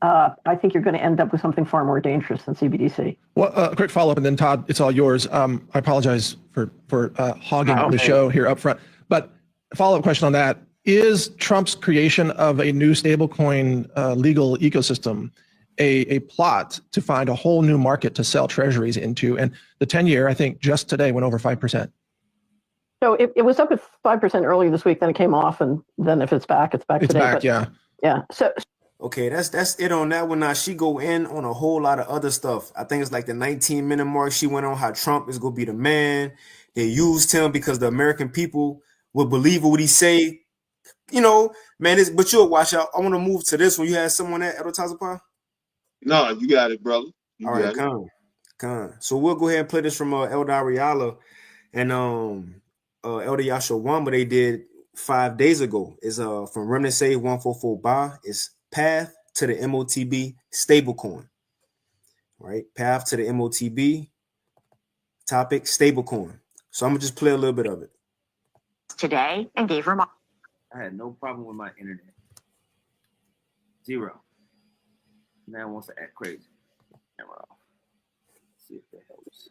I think you're going to end up with something far more dangerous than CBDC. Well, a quick follow-up, and then Todd, it's all yours. I apologize for hogging the show here up front, but a follow-up question on that. Is Trump's creation of a new stablecoin legal ecosystem a plot to find a whole new market to sell treasuries into? And the 10-year, I think, just today went over 5%. So it was up at 5% earlier this week, then it came off, and then if it's back, it's back today. It's back, yeah. Yeah. So okay, that's it on that one. Now she go in on a whole lot of other stuff. I think it's like the 19-minute mark. She went on how Trump is gonna be the man. They used him because the American people will believe what he say. Man, but you'll watch out. I want to move to this one. You had someone at Advertiser? No, you got it, brother. All right, come. So we'll go ahead and play this from Elder Ariala and Elder Yasha Wamba they did 5 days ago. Is from Remnant Save 144 Ba. It's Path to the MOTB Stablecoin. Right? Path to the MOTB topic Stablecoin. So I'm gonna just play a little bit of it. Today and gave remarks. I had no problem with my internet. Zero. Man wants to act crazy. Camera off. Let's see if that helps.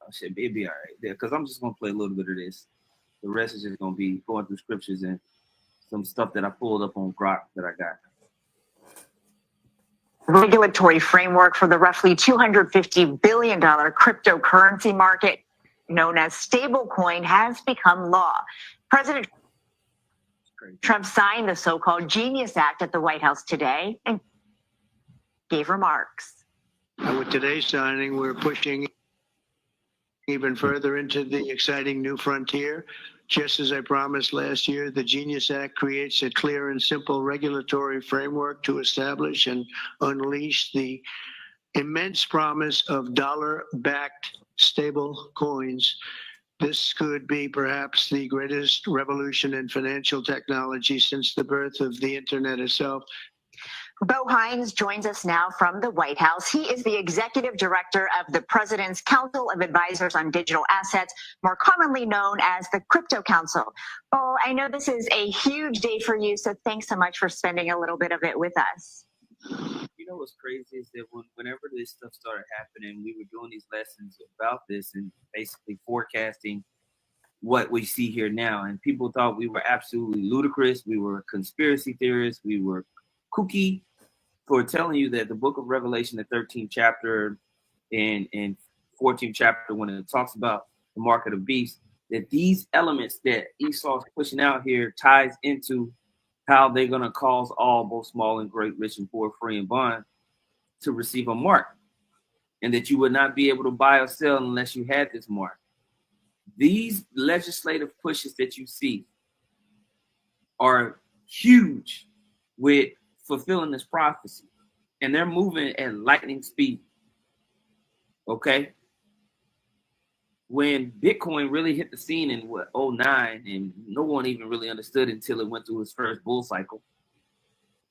Oh shit, baby, all right there. Because I'm just gonna play a little bit of this. The rest is just gonna be going through scriptures and some stuff that I pulled up on Grok that I got. Regulatory framework for the roughly $250 billion cryptocurrency market known as stablecoin has become law. President Trump signed the so-called Genius Act at the White House today and gave remarks. And with today's signing, we're pushing even further into the exciting new frontier. Just as I promised last year, the Genius Act creates a clear and simple regulatory framework to establish and unleash the immense promise of dollar-backed stable coins. This could be perhaps the greatest revolution in financial technology since the birth of the internet itself. Bo Hines joins us now from the White House. He is the executive director of the President's Council of Advisors on Digital Assets, more commonly known as the Crypto Council. Bo, I know this is a huge day for you, so thanks so much for spending a little bit of it with us. You know what's crazy is that whenever this stuff started happening, we were doing these lessons about this and basically forecasting what we see here now. And people thought we were absolutely ludicrous. We were conspiracy theorists. We were kooky for telling you that the book of Revelation, the 13th chapter and 14th chapter, when it talks about the mark of the beast, that these elements that Esau's pushing out here ties into how they're going to cause all, both small and great, rich and poor, free and bond, to receive a mark, and that you would not be able to buy or sell unless you had this mark. These legislative pushes that you see are huge with fulfilling this prophecy, and they're moving at lightning speed. Okay, when Bitcoin really hit the scene in 2009, and no one even really understood until it went through its first bull cycle,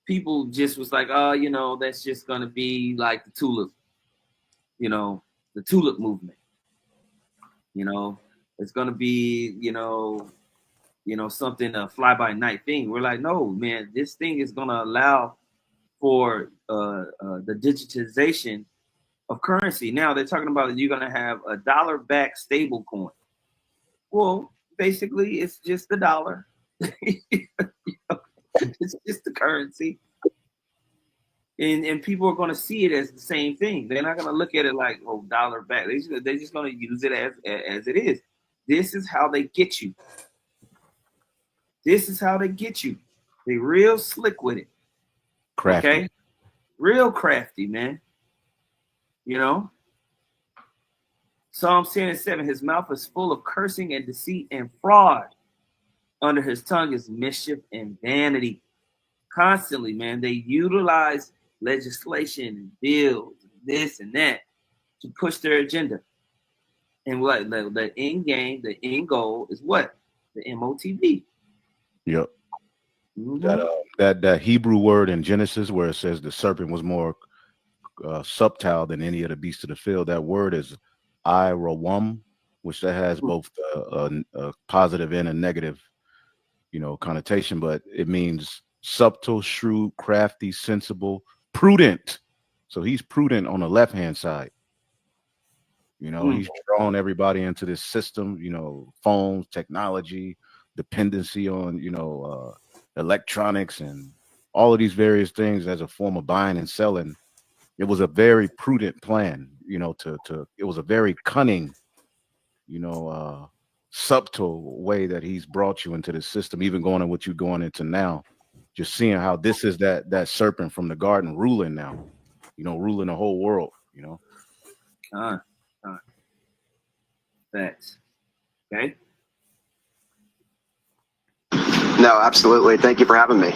people just was like, oh, you know, that's just gonna be like the tulip, you know, the tulip movement. You know, it's gonna be, you know, something, a fly by night thing. We're like, no, man, this thing is gonna allow for the digitization of currency. Now they're talking about you're gonna have a dollar-backed stable coin. Well, basically, it's just the dollar. It's just the currency, and people are gonna see it as the same thing. They're not gonna look at it like, oh, dollar back. They're just gonna use it as it is. This is how they get you. This is how they get you. They real slick with it. Crafty. Okay? Real crafty, man. You know? Psalm 10:7, his mouth is full of cursing and deceit and fraud. Under his tongue is mischief and vanity. Constantly, man, they utilize legislation and bills, this and that, to push their agenda. And what the end game, the end goal is what? The MOTB. Yep. Mm-hmm. That Hebrew word in Genesis where it says the serpent was more subtle than any of the beasts of the field. That word is irawam, which that has both a positive and a negative, connotation, but it means subtle, shrewd, crafty, sensible, prudent. So he's prudent on the left-hand side. He's drawn everybody into this system, phones, technology, dependency on, electronics and all of these various things as a form of buying and selling. It was a very prudent plan, it was a very cunning, subtle way that he's brought you into the system, even going in what you're going into now, just seeing how this is that serpent from the garden ruling now, ruling the whole world, Facts. Okay. No, absolutely. Thank you for having me.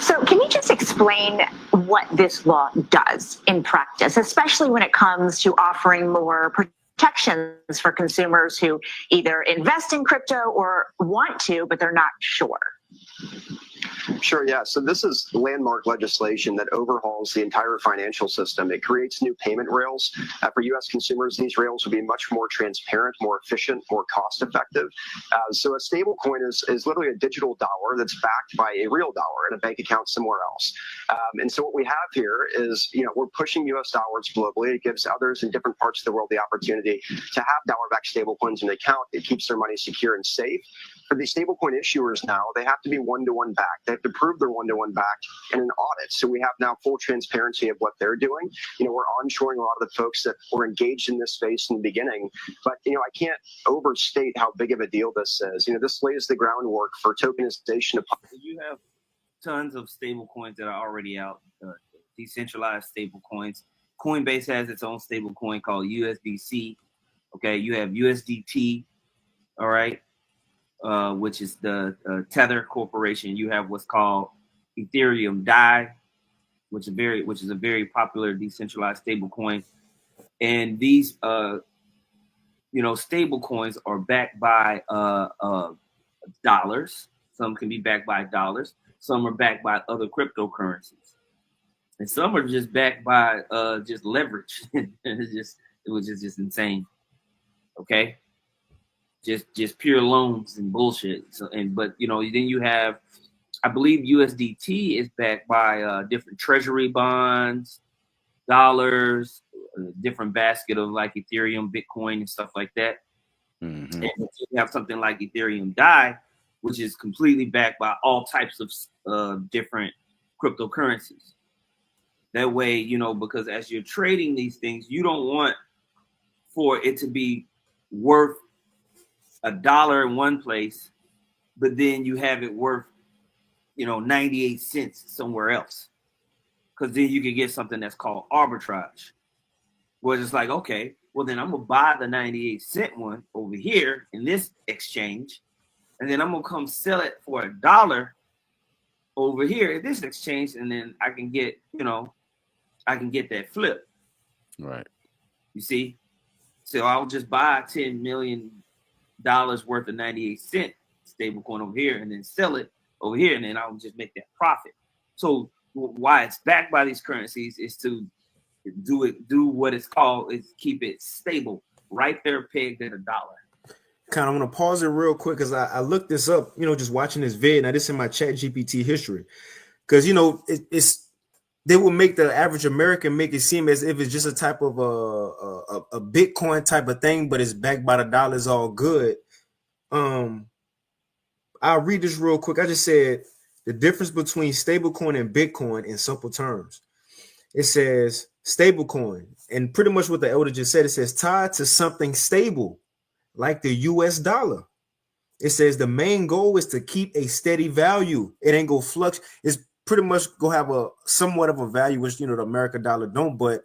So can you just explain what this law does in practice, especially when it comes to offering more protections for consumers who either invest in crypto or want to, but they're not sure? Sure, yeah. So this is landmark legislation that overhauls the entire financial system. It creates new payment rails. For U.S. consumers, these rails will be much more transparent, more efficient, more cost-effective. So a stable coin is literally a digital dollar that's backed by a real dollar in a bank account somewhere else. And so what we have here is, we're pushing U.S. dollars globally. It gives others in different parts of the world the opportunity to have dollar-backed stable coins in the account. It keeps their money secure and safe. For these stablecoin issuers now, they have to be one-to-one backed. They have to prove they're one-to-one backed in an audit. So we have now full transparency of what they're doing. We're onshoring a lot of the folks that were engaged in this space in the beginning. But, I can't overstate how big of a deal this is. This lays the groundwork for tokenization of. You have tons of stable coins that are already out, decentralized stable coins. Coinbase has its own stable coin called USDC. Okay, you have USDT, all right, which is the Tether Corporation. You have what's called Ethereum DAI, which is a very popular decentralized stable coin. And these stable coins are backed by dollars. Some can be backed by dollars. Some are backed by other cryptocurrencies, and some are just backed by just leverage. It was just insane. Okay, just pure loans and bullshit. So but then you have, I believe USDT is backed by different treasury bonds, dollars, different basket of like Ethereum, Bitcoin, and stuff like that. Mm-hmm. And you have something like Ethereum DAI, which is completely backed by all types of different cryptocurrencies. That way, because as you're trading these things, you don't want for it to be worth $1 in one place, but then you have it worth, 98 cents somewhere else. Because then you can get something that's called arbitrage, where it's like, okay, well then I'm gonna buy the 98-cent one over here in this exchange, and then I'm gonna come sell it for $1 over here at this exchange, and then I can get, that flip. Right. You see? So I'll just buy $10 million worth of 98-cent stablecoin over here, and then sell it over here, and then I'll just make that profit. So why it's backed by these currencies is to do what it's called is keep it stable, right there pegged at $1. Kind of want to pause it real quick because I looked this up, just watching this vid. Now this in my Chat GPT history, because it's they will make the average American make it seem as if it's just a type of a Bitcoin type of thing, but it's backed by the dollar, is all good. I'll read this real quick. I just said the difference between stablecoin and Bitcoin in simple terms. It says stablecoin, and pretty much what the elder just said, it says tied to something stable, like the US dollar. It says the main goal is to keep a steady value. It ain't go flux. It's pretty much go have a somewhat of a value, which the American dollar don't, but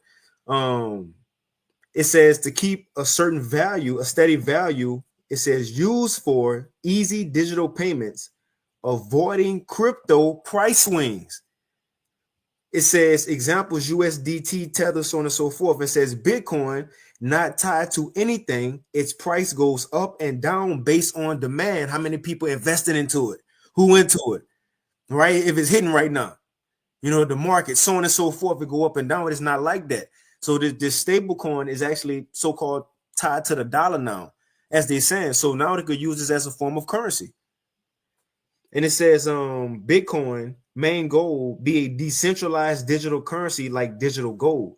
it says to keep a certain value, a steady value. It says used for easy digital payments, avoiding crypto price swings. It says examples USDT, Tether, so on and so forth. It says Bitcoin not tied to anything. Its price goes up and down based on demand. How many people invested into it? Who into it? Right? If it's hidden right now, the market, so on and so forth, it go up and down. It's not like that. So this stable coin is actually so-called tied to the dollar now, as they're saying. So now they could use this as a form of currency. And it says Bitcoin main goal be a decentralized digital currency like digital gold,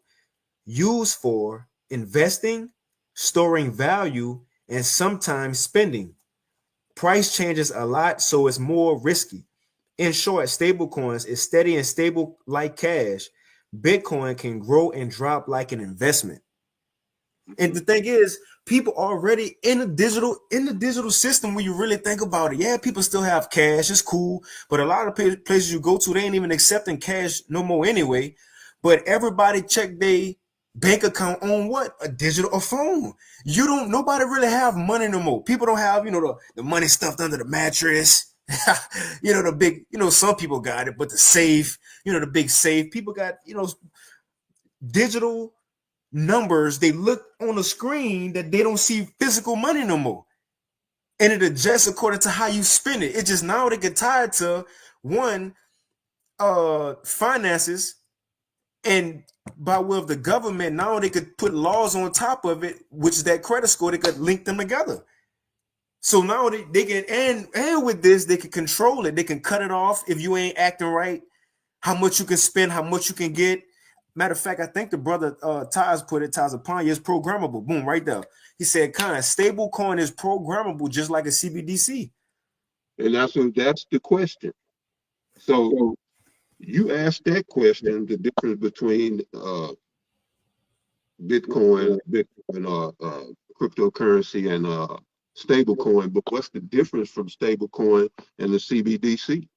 used for investing, storing value, and sometimes spending. Price changes a lot, so it's more risky. In short, stable coins is steady and stable like cash. Bitcoin can grow and drop like an investment. And the thing is, people already in the digital system when you really think about it. Yeah, people still have cash. It's cool. But a lot of places you go to, they ain't even accepting cash no more anyway. But everybody check their bank account on what? A digital phone. Nobody really have money no more. People don't have, the money stuffed under the mattress. The big, some people got it, but the safe, the big safe. People got, digital numbers. They look on the screen that they don't see physical money no more, and it adjusts according to how you spend it. It just now they get tied to one finances, and by way of the government, now they could put laws on top of it, which is that credit score. They could link them together. So now they can, and with this, they can control it. They can cut it off if you ain't acting right, how much you can spend, how much you can get. Matter of fact, I think the brother Taz put it, Taz Apanya, is programmable. Boom, right there. He said, stable coin is programmable just like a CBDC. And that's the question. So you asked that question, the difference between Bitcoin, cryptocurrency, and stablecoin. But what's the difference from stablecoin and the CBDC?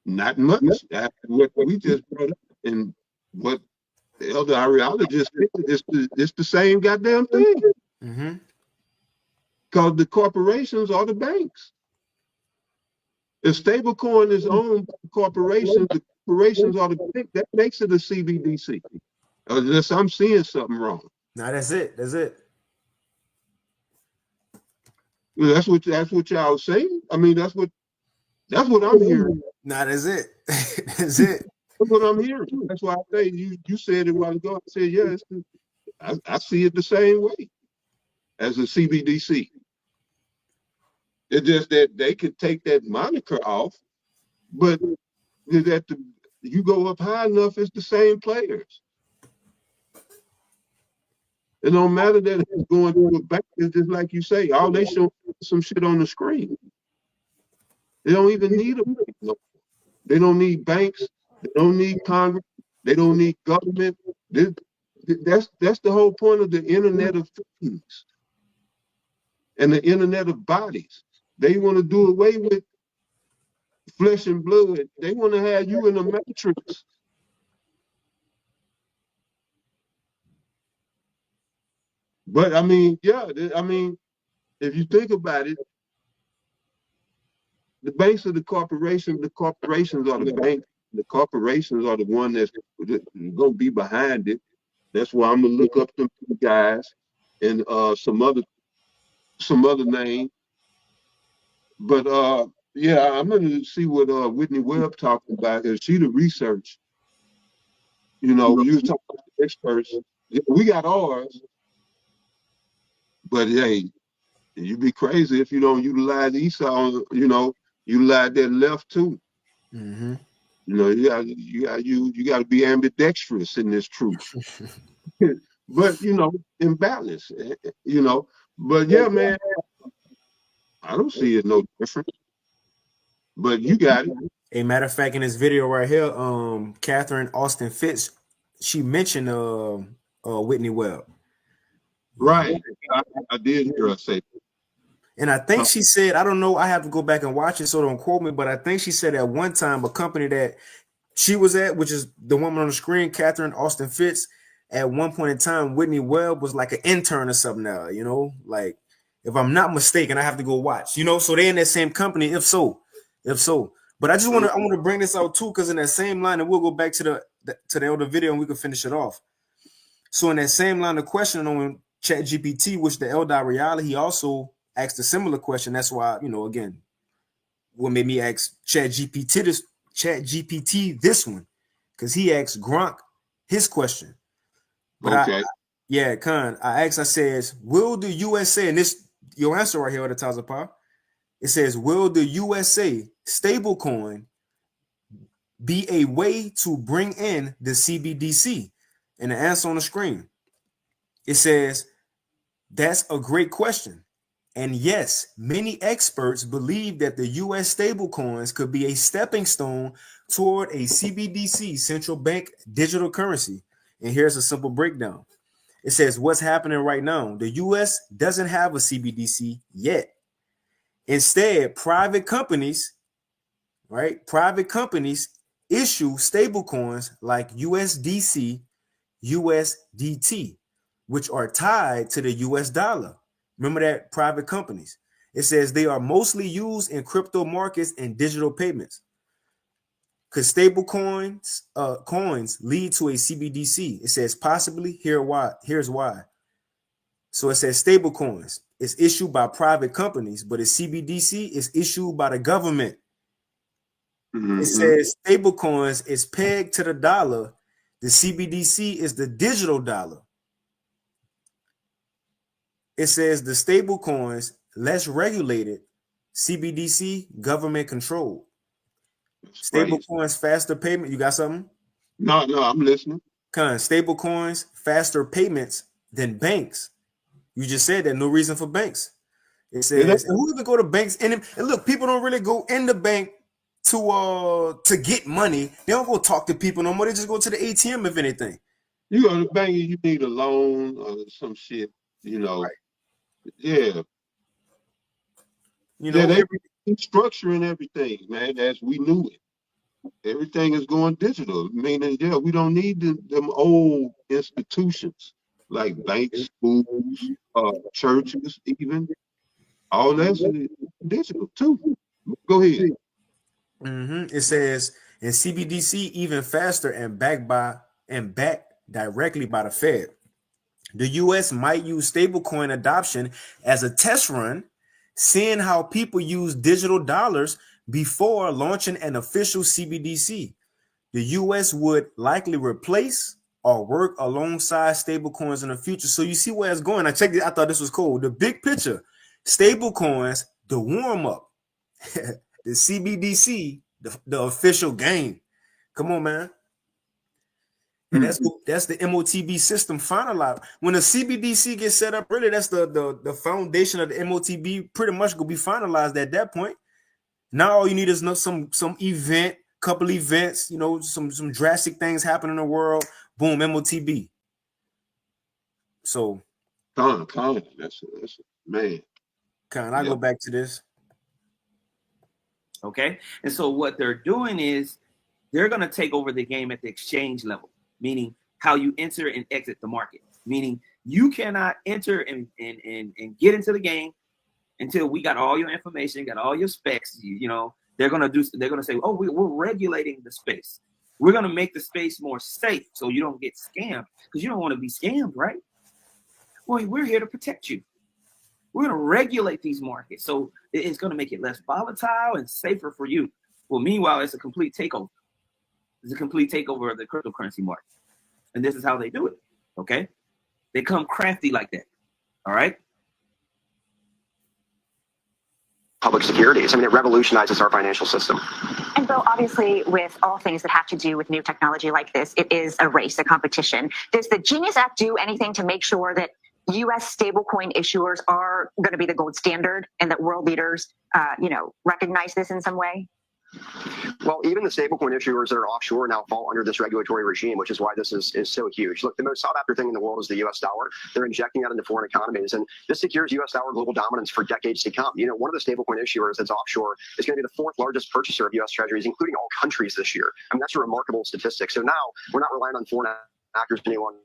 Not much. After what we just brought up and what the elder Ariala just said, it's the same goddamn thing. Because the corporations are the banks. If stablecoin is owned by corporations, the corporations are the bank. That makes it a CBDC. Unless I'm seeing something wrong. No, that's it. That's it. Well, that's what y'all saying. I mean, that's what I'm hearing. Nah, that's it. That's it. That's what I'm hearing. That's why I say you said it a while ago. I said, yeah, I see it the same way as a CBDC. It's just that they could take that moniker off, but that you go up high enough, it's the same players. It don't matter that it's going to a bank. It's just like you say, all they show some shit on the screen. They don't even need a bank. No. They don't need banks. They don't need Congress. They don't need government. That's the whole point of the Internet of Things and the Internet of Bodies. They want to do away with flesh and blood. They want to have you in a matrix. But I mean, yeah, I mean, if you think about it, the banks are the corporations are the banks. The corporations are the one that's gonna be behind it. That's why I'm gonna look up them guys and some other names. But yeah, I'm gonna see what Whitney Webb talking about, because she the research. You know, when you talk about experts, we got ours, but hey, you'd be crazy if you don't utilize Esau. You know, utilize that left too. You know, you got to be ambidextrous in this truth. But you know, in balance. You know, but yeah, man, I don't see it no different. But you got it. A matter of fact, in this video right here, Catherine Austin Fitz, she mentioned Whitney Webb. Right. I did hear her say that. And I think she said, I don't know, I have to go back and watch it, so don't quote me, but I think she said at one time a company that she was at, which is the woman on the screen, Catherine Austin Fitz, at one point in time, Whitney Webb was like an intern or something now, you know, like, if I'm not mistaken, I have to go watch, you know, so they're in that same company, if so. But I want to bring this out too, because in that same line, and we'll go back to the older video and we can finish it off. So in that same line of questioning on ChatGPT, which the elder reality, he also asked a similar question. That's why, you know, again, what made me ask ChatGPT this one, because he asked Gronk his question. But okay. I says, will the USA, and this your answer right here at the Tazapah, it says, will the USA stablecoin be a way to bring in the CBDC? And the answer on the screen, it says, that's a great question. And yes, many experts believe that the US stablecoins could be a stepping stone toward a CBDC, central bank digital currency. And here's a simple breakdown. It says what's happening right now. The US doesn't have a CBDC yet. Instead, private companies issue stablecoins like USDC, USDT, which are tied to the US dollar. Remember that, private companies. It says they are mostly used in crypto markets and digital payments. Because stable coins lead to a CBDC. It says possibly, here's why. So it says stable coins is issued by private companies, but a CBDC is issued by the government. It says stable coins is pegged to the dollar. The CBDC is the digital dollar. It says the stable coins less regulated, CBDC government controlled. Stable coins faster payment. You got something? No, I'm listening. Stable coins faster payments than banks. You just said that, no reason for banks. It says who even go to banks and look, people don't really go in the bank to get money. They don't go talk to people no more. They just go to the ATM if anything. You go to the bank and you need a loan or some shit, you know. Right. Yeah. You know, they structuring everything, man, as we knew it. Everything is going digital, meaning, yeah, we don't need them old institutions like banks, schools, churches, even. All that's digital too. Go ahead. It says in CBDC even faster and backed directly by the Fed. The U.S. might use stablecoin adoption as a test run, seeing how people use digital dollars before launching an official CBDC. The U.S. would likely replace or work alongside stablecoins in the future. So you see where it's going. I checked it. I thought this was cool. The big picture, stablecoins, the warm up, the CBDC, the official game. Come on, man. And that's the MOTB system finalized. When the CBDC gets set up, really, that's the foundation of the MOTB pretty much gonna be finalized at that point. Now all you need is some event, couple events, some drastic things happen in the world. Boom, MOTB. So, that's man. I go back to this. Okay, and so what they're doing is they're going to take over the game at the exchange level, meaning how you enter and exit the market. Meaning you cannot enter and get into the game until we got all your information, got all your specs. They're going to say, oh, we're regulating the space. We're going to make the space more safe so you don't get scammed, because you don't want to be scammed, right? Well, we're here to protect you. We're going to regulate these markets, so it's going to make it less volatile and safer for you. Well, meanwhile, it's a complete takeover. It's a complete takeover of the cryptocurrency market. And this is how they do it, okay? They come crafty like that, all right? Public securities. I mean, it revolutionizes our financial system. And Bill, obviously, with all things that have to do with new technology like this, it is a race, a competition. Does the Genius Act do anything to make sure that U.S. stablecoin issuers are going to be the gold standard and that world leaders, recognize this in some way? Well, even the stablecoin issuers that are offshore now fall under this regulatory regime, which is why this is so huge. Look, the most sought after thing in the world is the U.S. dollar. They're injecting that into foreign economies, and this secures U.S. dollar global dominance for decades to come. One of the stablecoin issuers that's offshore is going to be the fourth largest purchaser of U.S. treasuries, including all countries this year. I mean, that's a remarkable statistic. So now we're not relying on foreign actors any longer.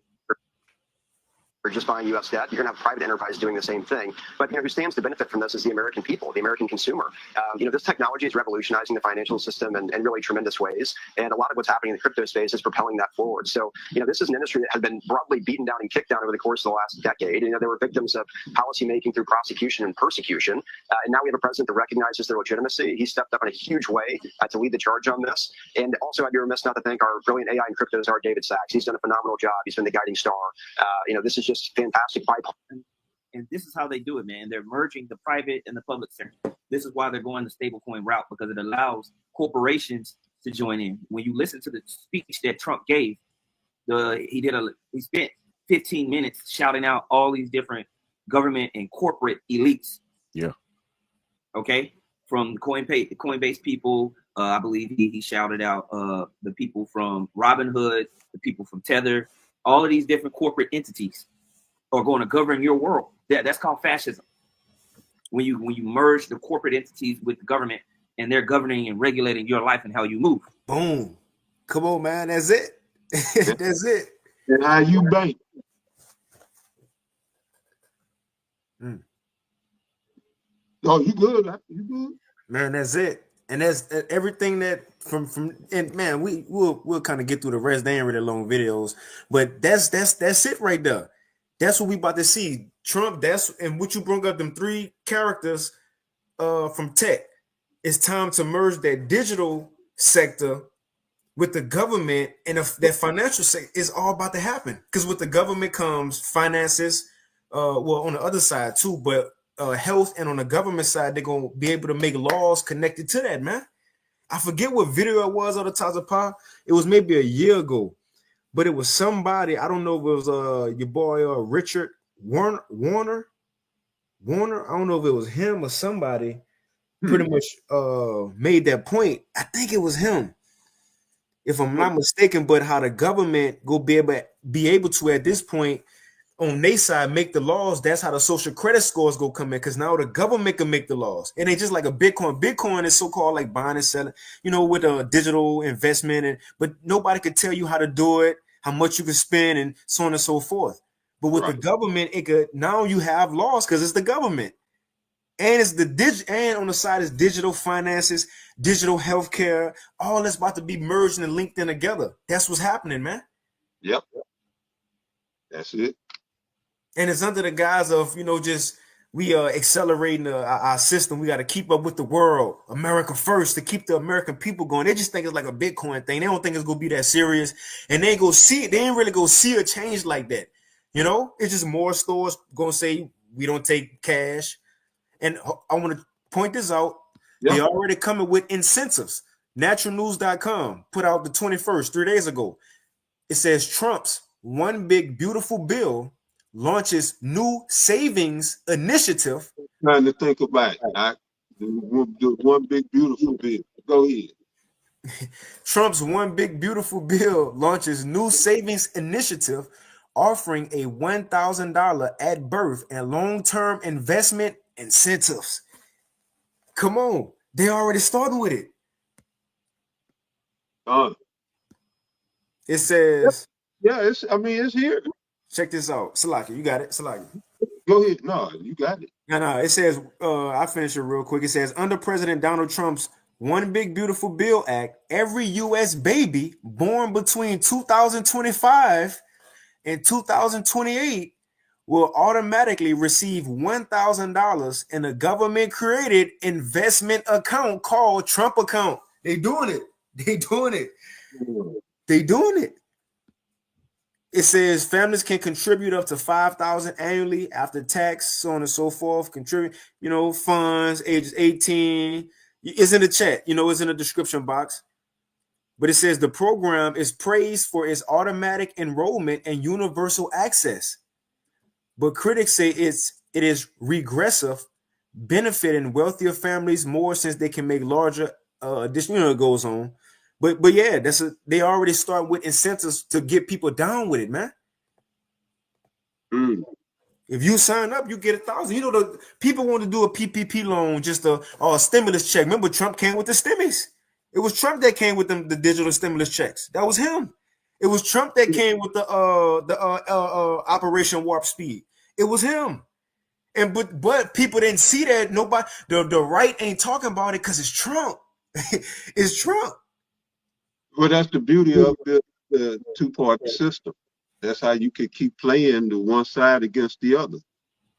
Or just buying U.S. debt. You're going to have private enterprise doing the same thing. But who stands to benefit from this is the American people, the American consumer. This technology is revolutionizing the financial system in really tremendous ways. And a lot of what's happening in the crypto space is propelling that forward. So, this is an industry that had been broadly beaten down and kicked down over the course of the last decade. They were victims of policy making through prosecution and persecution. And now we have a president that recognizes their legitimacy. He stepped up in a huge way to lead the charge on this. And also, I'd be remiss not to thank our brilliant AI and crypto czar, David Sachs. He's done a phenomenal job. He's been the guiding star. This is just fantastic pipeline. And this is how they do it, man. They're merging the private and the public sector. This is why they're going the stablecoin route, because it allows corporations to join in. When you listen to the speech that Trump gave, he spent 15 minutes shouting out all these different government and corporate elites. Yeah. Okay. From the Coinbase people, I believe he shouted out the people from Robinhood, the people from Tether, all of these different corporate entities are going to govern your world. That's called fascism. When you merge the corporate entities with the government and they're governing and regulating your life and how you move. Boom. Come on, man. That's it. That's it. And how you bank. Oh, you good? You good? Man, that's it. And that's everything that from and man, we'll kind of get through the rest. They ain't really long videos, but that's it right there. That's what we about to see. Trump, and what you brought up, them three characters from tech. It's time to merge that digital sector with the government, and that financial sector is all about to happen. Because with the government comes finances, on the other side too, but health, and on the government side, they're gonna be able to make laws connected to that, man. I forget what video it was on the Taza. It was maybe a year ago. But it was somebody, I don't know if it was your boy Richard Warner. I don't know if it was him or somebody pretty much made that point. I think it was him, if I'm not mistaken. But how the government go be able to at this point on their side make the laws, that's how the social credit scores go come in, because now the government can make the laws. And they just like a Bitcoin. Bitcoin is so-called like buying and selling, with a digital investment, but nobody could tell you how to do it, how much you can spend, and so on and so forth. But with the government, now you have laws because it's the government. And it's and on the side is digital finances, digital healthcare, all that's about to be merged and linked in together. That's what's happening, man. Yep. That's it. And it's under the guise of, we are accelerating our system. We got to keep up with the world, America first, to keep the American people going. They just think it's like a Bitcoin thing. They don't think it's going to be that serious. And they ain't go see it. They ain't really go see a change like that. It's just more stores going to say, we don't take cash. And I want to point this out. Yep. They already coming with incentives. Naturalnews.com put out the 21st, 3 days ago. It says Trump's One Big Beautiful Bill launches new savings initiative. Trying to think about it. The One Big Beautiful Bill. Go ahead. Trump's One Big Beautiful Bill launches new savings initiative offering a $1,000 at birth and long-term investment incentives. Come on. They already started with it. It says... Yeah, it's here. Check this out. Salaki, you got it. Salaki. Go ahead. No, you got it. No. It says, I'll finish it real quick. It says, under President Donald Trump's One Big Beautiful Bill Act, every U.S. baby born between 2025 and 2028 will automatically receive $1,000 in a government-created investment account called Trump account. They doing it. It says families can contribute up to $5,000 annually after tax, so on and so forth. Contribute, funds, ages 18. It's in the chat, it's in the description box. But it says the program is praised for its automatic enrollment and universal access. But critics say it is regressive, benefiting wealthier families more since they can make larger additional, it goes on. But yeah, they already start with incentives to get people down with it, man. If you sign up, you get $1,000. The people want to do a PPP loan, just a stimulus check. Remember, Trump came with the stimmies. It was Trump that came with the digital stimulus checks. That was him. It was Trump that came with the Operation Warp Speed. It was him. And but people didn't see that. Nobody, the right ain't talking about it because it's Trump. It's Trump. Well, that's the beauty of the two-party system. That's how you can keep playing the one side against the other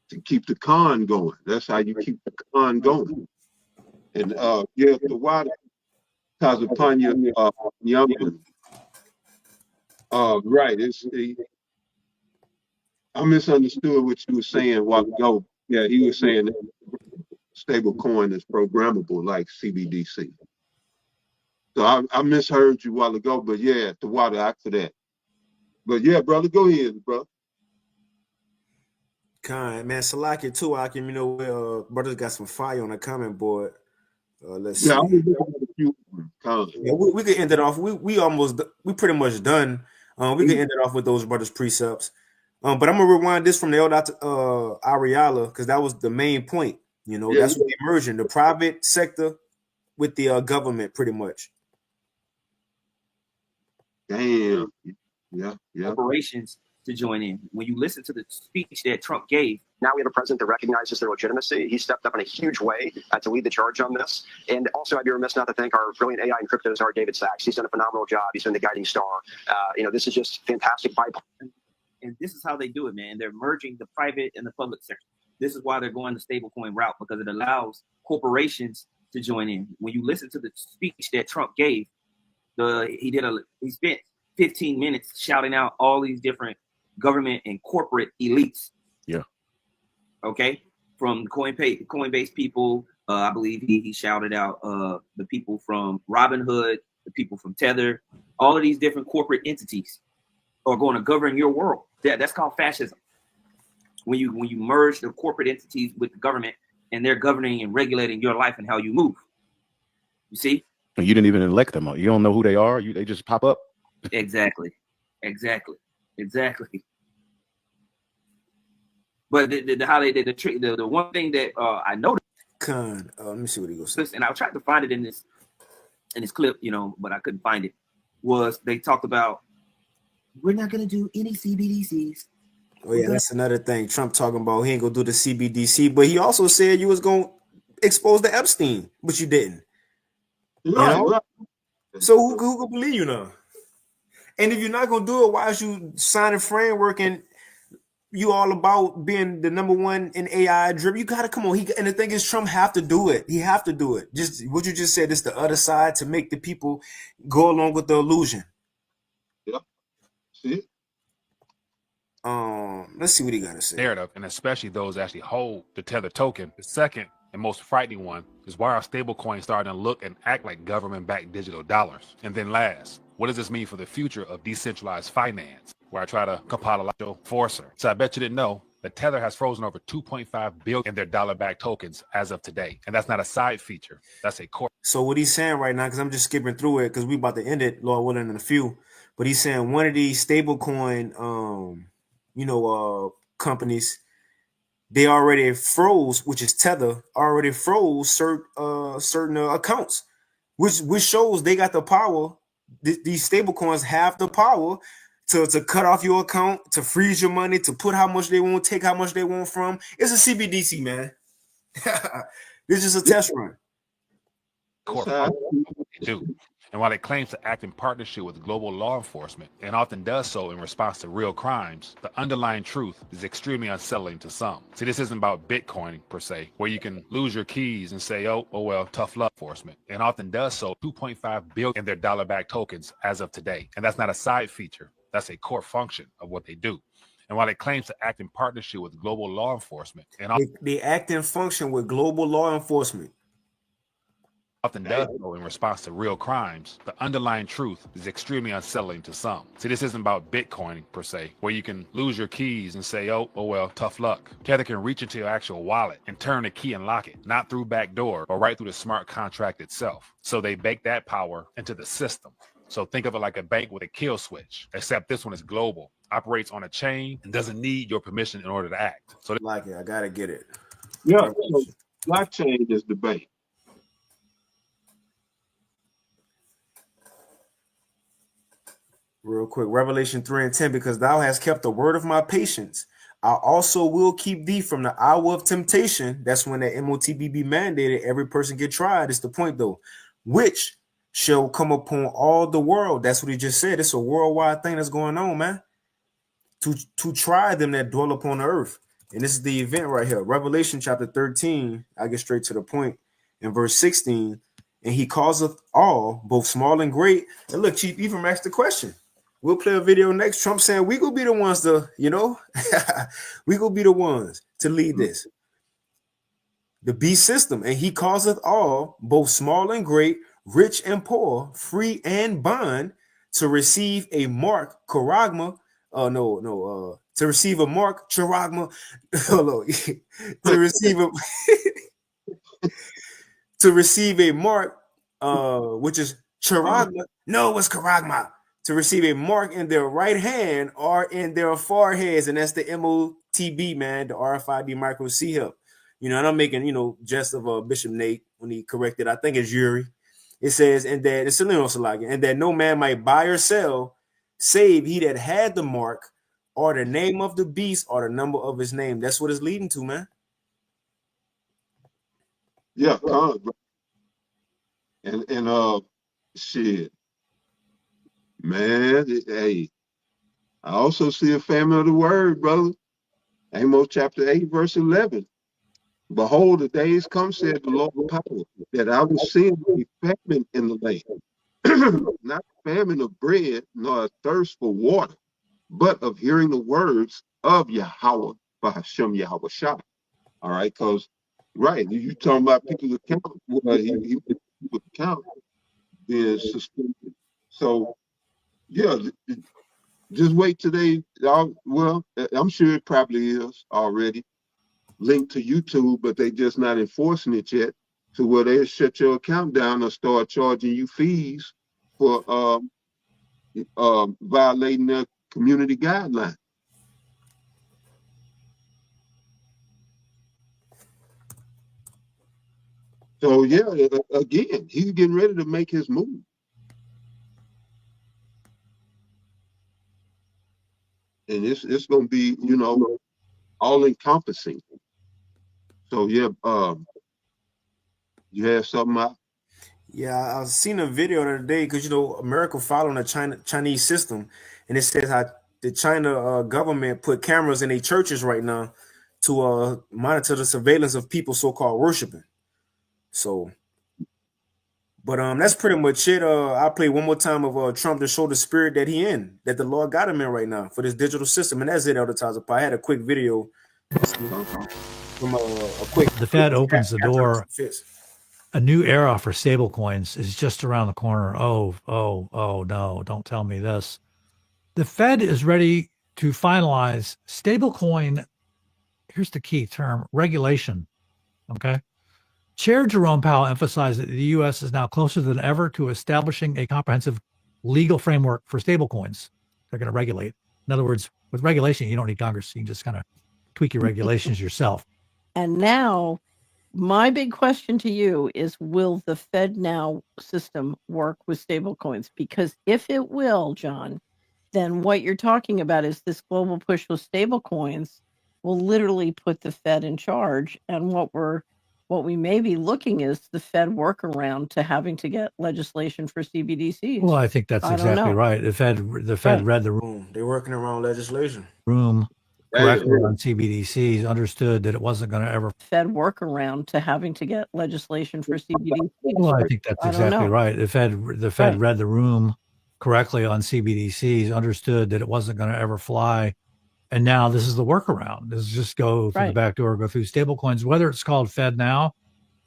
to keep the con going. That's how you keep the con going. And the water Tazapanya Yumkin. Right. I misunderstood what you were saying a while ago. Yeah, he was saying that stablecoin is programmable like CBDC. So I misheard you a while ago, but yeah, the water after that. But yeah, brother, go ahead, bro. Kind man, Salaki too. I can, brothers got some fire on the comment board. Let's see. Yeah, we could end it off. We pretty much done. We could end it off with those brothers' precepts. But I'm gonna rewind this from the elder Ariala because that was the main point. That's what the immersion, the private sector with the government, pretty much. Damn. Yeah. Corporations to join in. When you listen to the speech that Trump gave. Now we have a president that recognizes their legitimacy. He stepped up in a huge way to lead the charge on this. And also, I'd be remiss not to thank our brilliant AI and crypto czar, David Sachs. He's done a phenomenal job. He's been the guiding star. This is just fantastic bipartisan. And this is how they do it, man. They're merging the private and the public sector. This is why they're going the stablecoin route, because it allows corporations to join in. When you listen to the speech that Trump gave, he spent 15 minutes shouting out all these different government and corporate elites. Yeah. Okay. From Coinbase people, I believe he shouted out the people from Robinhood, the people from Tether, all of these different corporate entities are going to govern your world. That's called fascism. When you merge the corporate entities with the government and they're governing and regulating your life and how you move. You see? You didn't even elect them. You don't know who they are. They just pop up. Exactly. But how they did the trick, the one thing that I noticed. Let me see what he goes. And I tried to find it in this clip, but I couldn't find it. Was they talked about we're not going to do any CBDCs. Oh yeah, that's another thing. Trump talking about he ain't gonna do the CBDC, but he also said you was gonna expose the Epstein, but you didn't. Right. So who could believe you now? And if you're not gonna do it, why is you signing framework and you all about being the number one in AI drip? You gotta come on. And the thing is, Trump have to do it. He have to do it. Just what you just said is the other side to make the people go along with the illusion. Yeah. See. Let's see what he got to say. Narrative, and especially those that actually hold the Tether token. The second and most frightening one is why are stablecoins starting to look and act like government-backed digital dollars? And then last, what does this mean for the future of decentralized finance? Where I try to compile a logical forcer. So I bet you didn't know that Tether has frozen over 2.5 billion in their dollar-backed tokens as of today. And that's not a side feature. That's a core. So what he's saying right now, because I'm just skipping through it because we about to end it, Lord willing, in a few. But he's saying one of these stablecoin companies, they already froze, which is Tether, already froze certain accounts, which shows they got the power. These stablecoins have the power to cut off your account, to freeze your money, to put how much they want, take how much they want from. It's a CBDC, man. This is a test run. They do. And while it claims to act in partnership with global law enforcement and often does so in response to real crimes, the underlying truth is extremely unsettling to some. See, this isn't about Bitcoin per se, where you can lose your keys and say, oh well, tough luck enforcement. And often does so 2.5 billion in their dollar-backed tokens as of today. And that's not a side feature. That's a core function of what they do. And while it claims to act in partnership with global law enforcement, and they act in function with global law enforcement. Often does so in response to real crimes, the underlying truth is extremely unsettling to some. See, this isn't about Bitcoin per se, where you can lose your keys and say, oh well, tough luck. Tether can reach into your actual wallet and turn the key and lock it, not through backdoor or right through the smart contract itself. So they bake that power into the system. So think of it like a bank with a kill switch, except this one is global, operates on a chain, and doesn't need your permission in order to act. So like it, I gotta get it. Yeah, so blockchain is the bank. Real quick, Revelation 3:10, because thou hast kept the word of my patience, I also will keep thee from the hour of temptation. That's when that MOTB be mandated. Every person get tried. It's the point though, which shall come upon all the world. That's what he just said. It's a worldwide thing that's going on, man. To try them that dwell upon the earth. And this is the event right here. Revelation chapter 13. I get straight to the point. In verse 16, and he causeth all, both small and great. And look, Chief Ephraim asked the question. We'll play a video next. Trump saying we gonna be the ones to, we gonna be the ones to lead this. The beast system. And he causeth all, both small and great, rich and poor, free and bond, to receive a mark, charagma. To receive a mark, charagma. To receive a to receive a mark, which is charagma. No, it's charagma. To receive a mark in their right hand or in their foreheads, and that's the MOTB, man, the RFID micro C help. And I'm making, jest of Bishop Nate when he corrected, I think it's Yuri. It says, and that it's and that no man might buy or sell, save he that had the mark, or the name of the beast, or the number of his name. That's what it's leading to, man. Yeah, and shit, man. Hey, I also see a family of the word, brother. Amos chapter 8, verse 11. Behold, the days come, said the Lord of power, that I will send a famine in the land, not famine of bread, nor a thirst for water, but of hearing the words of Yahweh, Bahashem Yahweh Shah. All right, because, right, you talking about people's account, well, he people's account being suspended. So, yeah, just wait till well, I'm sure it probably is already linked to YouTube, but they just not enforcing it yet to where they'll shut your account down or start charging you fees for violating their community guidelines. So yeah, again, he's getting ready to make his move. And it's gonna be, you know, all encompassing. So yeah, you have something out? Yeah, I seen a video the other day because you know America following the Chinese system, and it says how the China government put cameras in their churches right now to monitor the surveillance of people so-called worshiping. So, but that's pretty much it. I play one more time of Trump to show the spirit that he in, that the Lord got him in right now for this digital system, and that's it, Elder Taza. I had a quick video from a quick. The Fed opens the door. Fits. A new era for stablecoins is just around the corner. Oh, no, don't tell me this. The Fed is ready to finalize stablecoin, here's the key term, regulation. Okay. Chair Jerome Powell emphasized that the U.S. is now closer than ever to establishing a comprehensive legal framework for stablecoins. They're going to regulate. In other words, with regulation, you don't need Congress. You can just kind of tweak your regulations yourself. And now, my big question to you is, will the Fed now system work with stablecoins? Because if it will, John, then what you're talking about is this global push with stablecoins will literally put the Fed in charge. And what we may be looking is the Fed workaround to having to get legislation for CBDCs. Well, I think that's exactly right. The Fed read the room. They're working around legislation. Room correctly on CBDCs, understood that it wasn't going to ever Fed workaround to having to get legislation for CBDCs. Well, I think that's exactly right. The Fed read the room correctly on CBDCs, understood that it wasn't going to ever fly. And now this is the workaround. This is just go through the back door, go through stablecoins, whether it's called Fed Now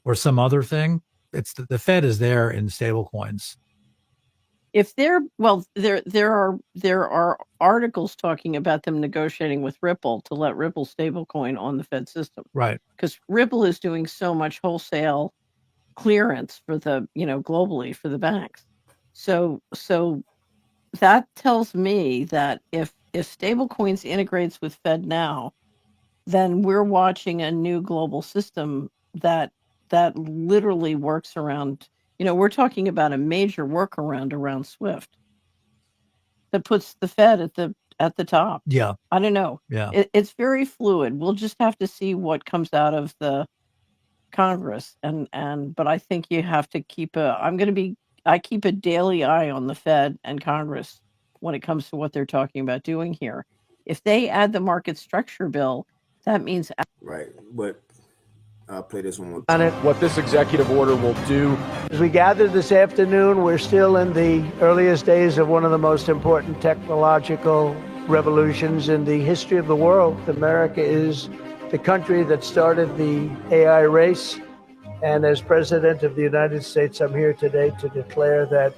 or some other thing. It's the Fed is there in stablecoins. If there are articles talking about them negotiating with Ripple to let Ripple stablecoin on the Fed system. Right. Because Ripple is doing so much wholesale clearance for the, globally for the banks. So that tells me that if stablecoins integrates with Fed Now, then we're watching a new global system that literally works around. We're talking about a major workaround around SWIFT that puts the Fed at the top. Yeah. I don't know. Yeah. It's very fluid. We'll just have to see what comes out of the Congress. But I think you have to keep I keep a daily eye on the Fed and Congress when it comes to what they're talking about doing here. If they add the market structure bill, that means right. But I'll play this one more time. What this executive order will do. As we gather this afternoon, we're still in the earliest days of one of the most important technological revolutions in the history of the world. America is the country that started the AI race. And as President of the United States, I'm here today to declare that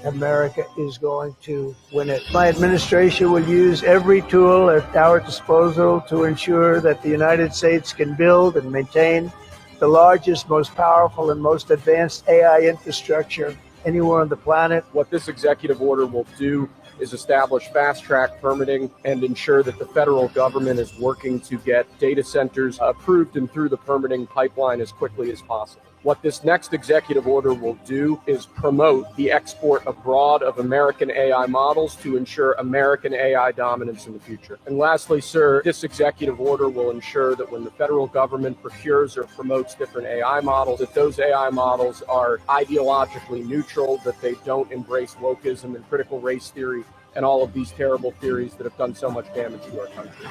America is going to win it. My administration will use every tool at our disposal to ensure that the United States can build and maintain the largest, most powerful, and most advanced AI infrastructure anywhere on the planet. What this executive order will do is establish fast-track permitting and ensure that the federal government is working to get data centers approved and through the permitting pipeline as quickly as possible. What this next executive order will do is promote the export abroad of American AI models to ensure American AI dominance in the future. And lastly, sir, this executive order will ensure that when the federal government procures or promotes different AI models, that those AI models are ideologically neutral, that they don't embrace wokeism and critical race theory and all of these terrible theories that have done so much damage to our country.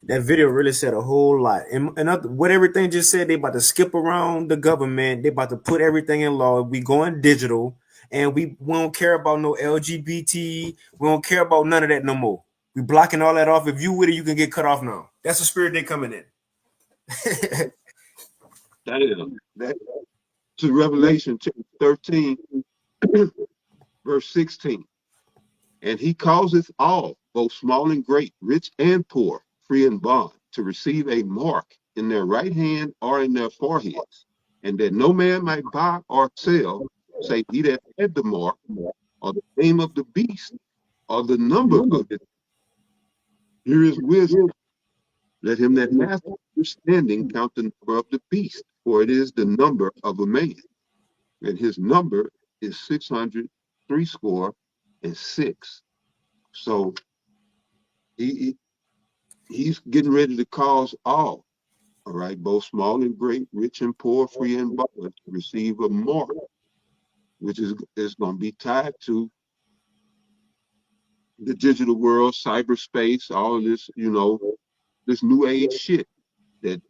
That video really said a whole lot. And what everything just said, they about to skip around the government. They about to put everything in law. We going digital, and we don't care about no LGBT. We don't care about none of that no more. We blocking all that off. If you with it, you can get cut off now. That's the spirit they coming in. That to Revelation chapter 13, verse 16. And he causeth all, both small and great, rich and poor, free and bond, to receive a mark in their right hand or in their foreheads, and that no man might buy or sell, save he that had the mark, or the name of the beast, or the number of it. Here is wisdom. Let him that hath understanding count the number of the beast, for it is the number of a man, and his number is 666. So he's getting ready to cause all right, both small and great, rich and poor, free and bond, to receive a mark, which is going to be tied to the digital world, cyberspace, all of this, this new age shit that,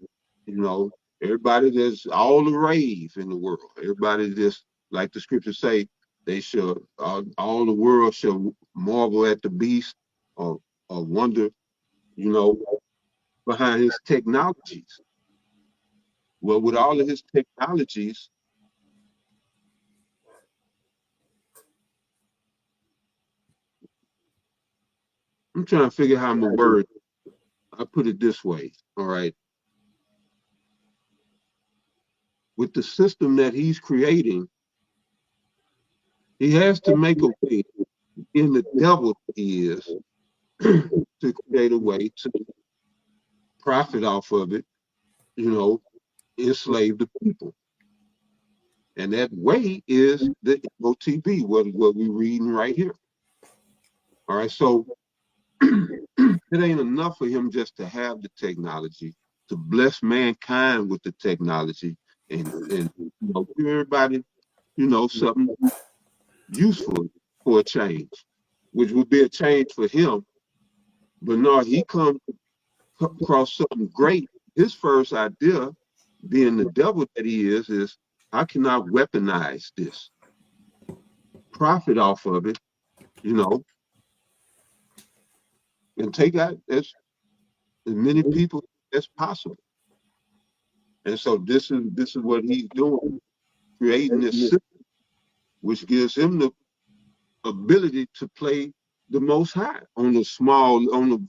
everybody, there's all the rave in the world. Everybody just, like the scriptures say, they shall, all the world shall marvel at the beast, or wonder, behind his technologies. Well, with all of his technologies, I'm trying to figure out how I'm going to word. I put it this way, all right. With the system that he's creating, he has to make a way in the devil he is to create a way to profit off of it, enslave the people. And that way is the MOTB, what we're reading right here. All right, so it ain't enough for him just to have the technology, to bless mankind with the technology, and give everybody, something useful for a change, which would be a change for him. But no, he comes across something great. His first idea, being the devil that he is how can I weaponize this, profit off of it, and take out as many people as possible. And so this is what he's doing, creating this system, which gives him the ability to play the Most High on a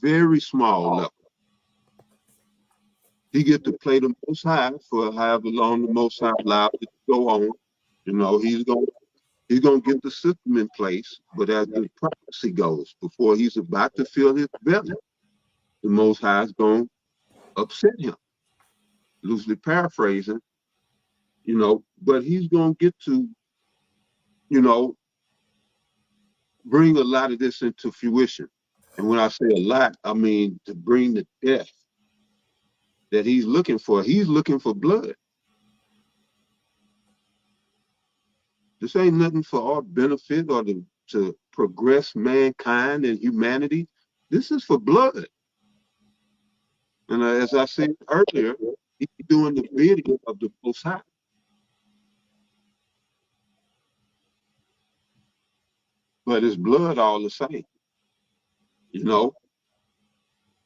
very small level. He get to play the Most High for however long the Most High allowed it to go on. He's gonna get the system in place, but as the prophecy goes, before he's about to fill his belly, the Most High is gonna upset him. Loosely paraphrasing, but he's gonna get to, bring a lot of this into fruition. And when I say a lot, I mean to bring the death that he's looking for. He's looking for blood. This ain't nothing for our benefit or to progress mankind and humanity. This is for blood. And as I said earlier, he's doing the bidding of the Most High. But it's blood all the same,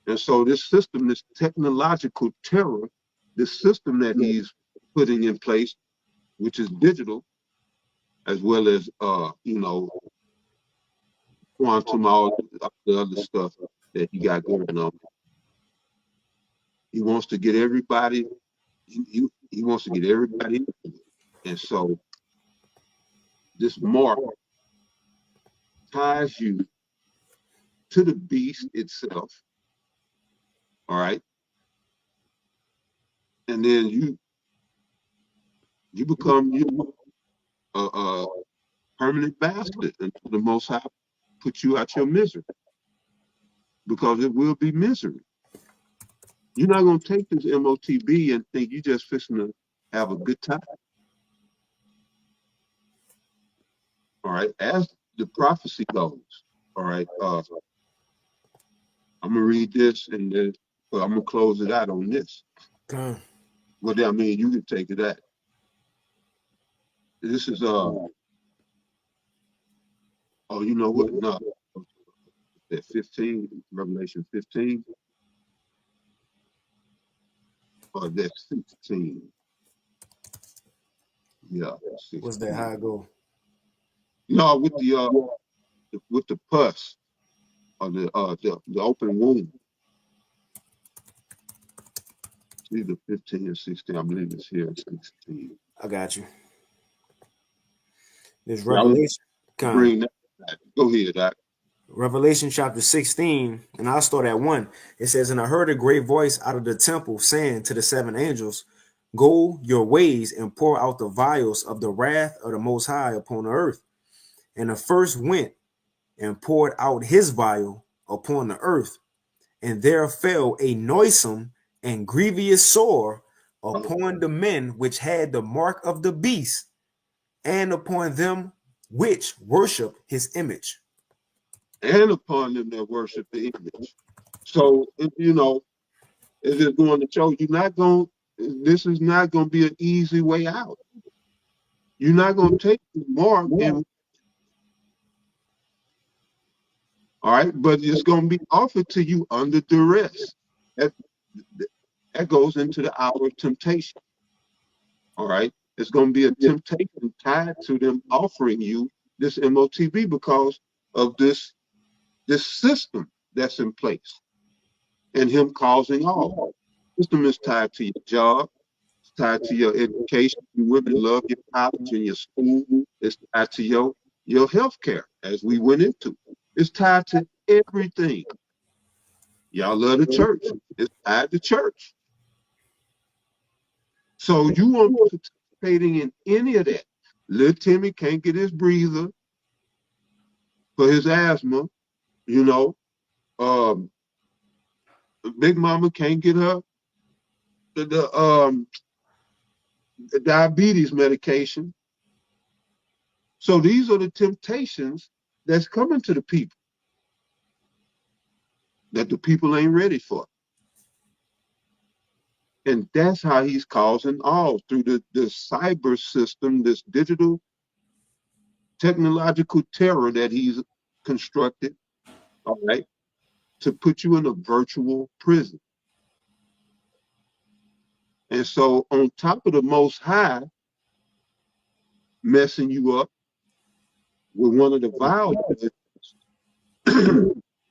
And so this system, this technological terror, this system that he's putting in place, which is digital, as well as, quantum, all the other stuff that he got going on. He wants to get everybody, he wants to get everybody into it. And so this mark ties you to the beast itself, all right? And then you become a permanent bastard until the Most High put you out your misery, because it will be misery. You're not going to take this MOTB and think you're just fixing to have a good time. All right, as the prophecy goes, all right, I'm going to read this and then I'm going to close it out on this. Okay. Well, I mean, you can take it out. This is, oh, you know what? No, that 15, Revelation 15. Or that's 16. Yeah. 16. What's that? How I go? No, with the pus or the open wound. It's either 15 or 16. I believe it's here 16. I got you. There's Revelation. Bring that back. Go ahead, Doc. Revelation chapter 16, and I'll start at 1. It says, "And I heard a great voice out of the temple saying to the 7 angels, Go your ways and pour out the vials of the wrath of the Most High upon the earth. And the first went and poured out his vial upon the earth, and there fell a noisome and grievous sore upon the men which had the mark of the beast, and upon them which worship his image. And upon them that worship the image. So, you know, it's just going to show this is not going to be an easy way out. You're not going to take the mark and, all right, but it's going to be offered to you under duress. That goes into the hour of temptation. All right. It's going to be a temptation tied to them offering you this MOTB because of this system that's in place and him causing all. System is tied to your job. It's tied to your education. You women love your college and your school. It's tied to your health care, as we went into. It's tied to everything. Y'all love the church. It's tied to church. So you won't be participating in any of that. Little Timmy can't get his breather for his asthma, you know. Big Mama can't get her the diabetes medication. So these are the temptations that's coming to the people that the people ain't ready for. And that's how he's causing all through the cyber system, this digital technological terror that he's constructed, all right, to put you in a virtual prison. And so on top of the Most High messing you up with one of the values,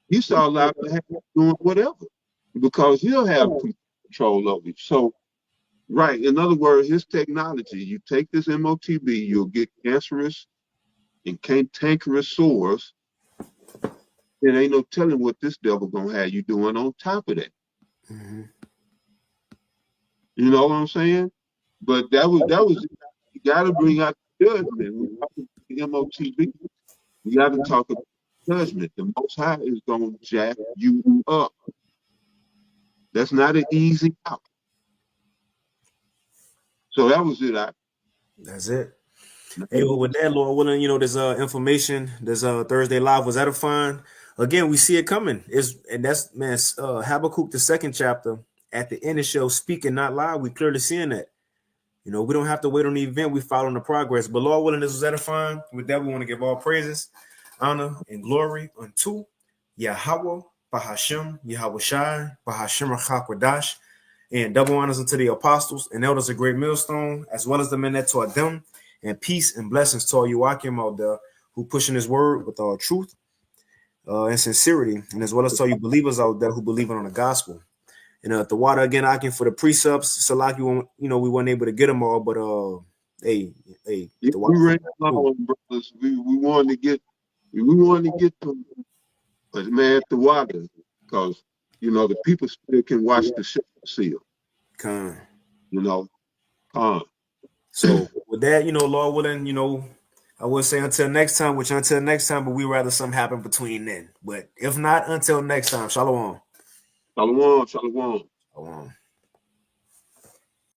he's allowed to have you doing whatever because he'll have control over you. So, right, in other words, his technology, you take this MOTB, you'll get cancerous and cantankerous sores. There ain't no telling what this devil gonna have you doing on top of that. Mm-hmm. You know what I'm saying? But that was you gotta bring out the judgment. We talk about the MOTB. We gotta talk about judgment. The Most High is gonna jack you up. That's not an easy out. So that was it. That's it. Hey, well, with that, Lord willing, you know, there's information. There's Thursday Live was edifying. Again, we see it coming. That's man, Habakkuk the 2nd chapter. At the end, it shows speaking, not lie. We clearly seeing that. You know, we don't have to wait on the event. We following the progress. But Lord willing, this was edifying. With that, we want to give all praises, honor, and glory unto Yahweh, Bahashem, Yahweh Shai, Bahashem Chakwadash, and double honors unto the apostles and elders of Great Millstone, as well as the men that taught them, and peace and blessings to all you Akim out there who pushing his word with all truth and sincerity, and as well as to all you believers out there who believe on the gospel. And the water again, Akim, for the precepts. Salaki, you know, we weren't able to get them all, but hey, the water. We ran along, brothers. We wanted to get them, but man, the water, because you know the people still can watch the ship seal. Con. You know, con. So with that, you know, Lord willing, you know, I would say until next time, but we rather something happen between then. But if not, until next time, shalom. Shalom, shalom. Shalom.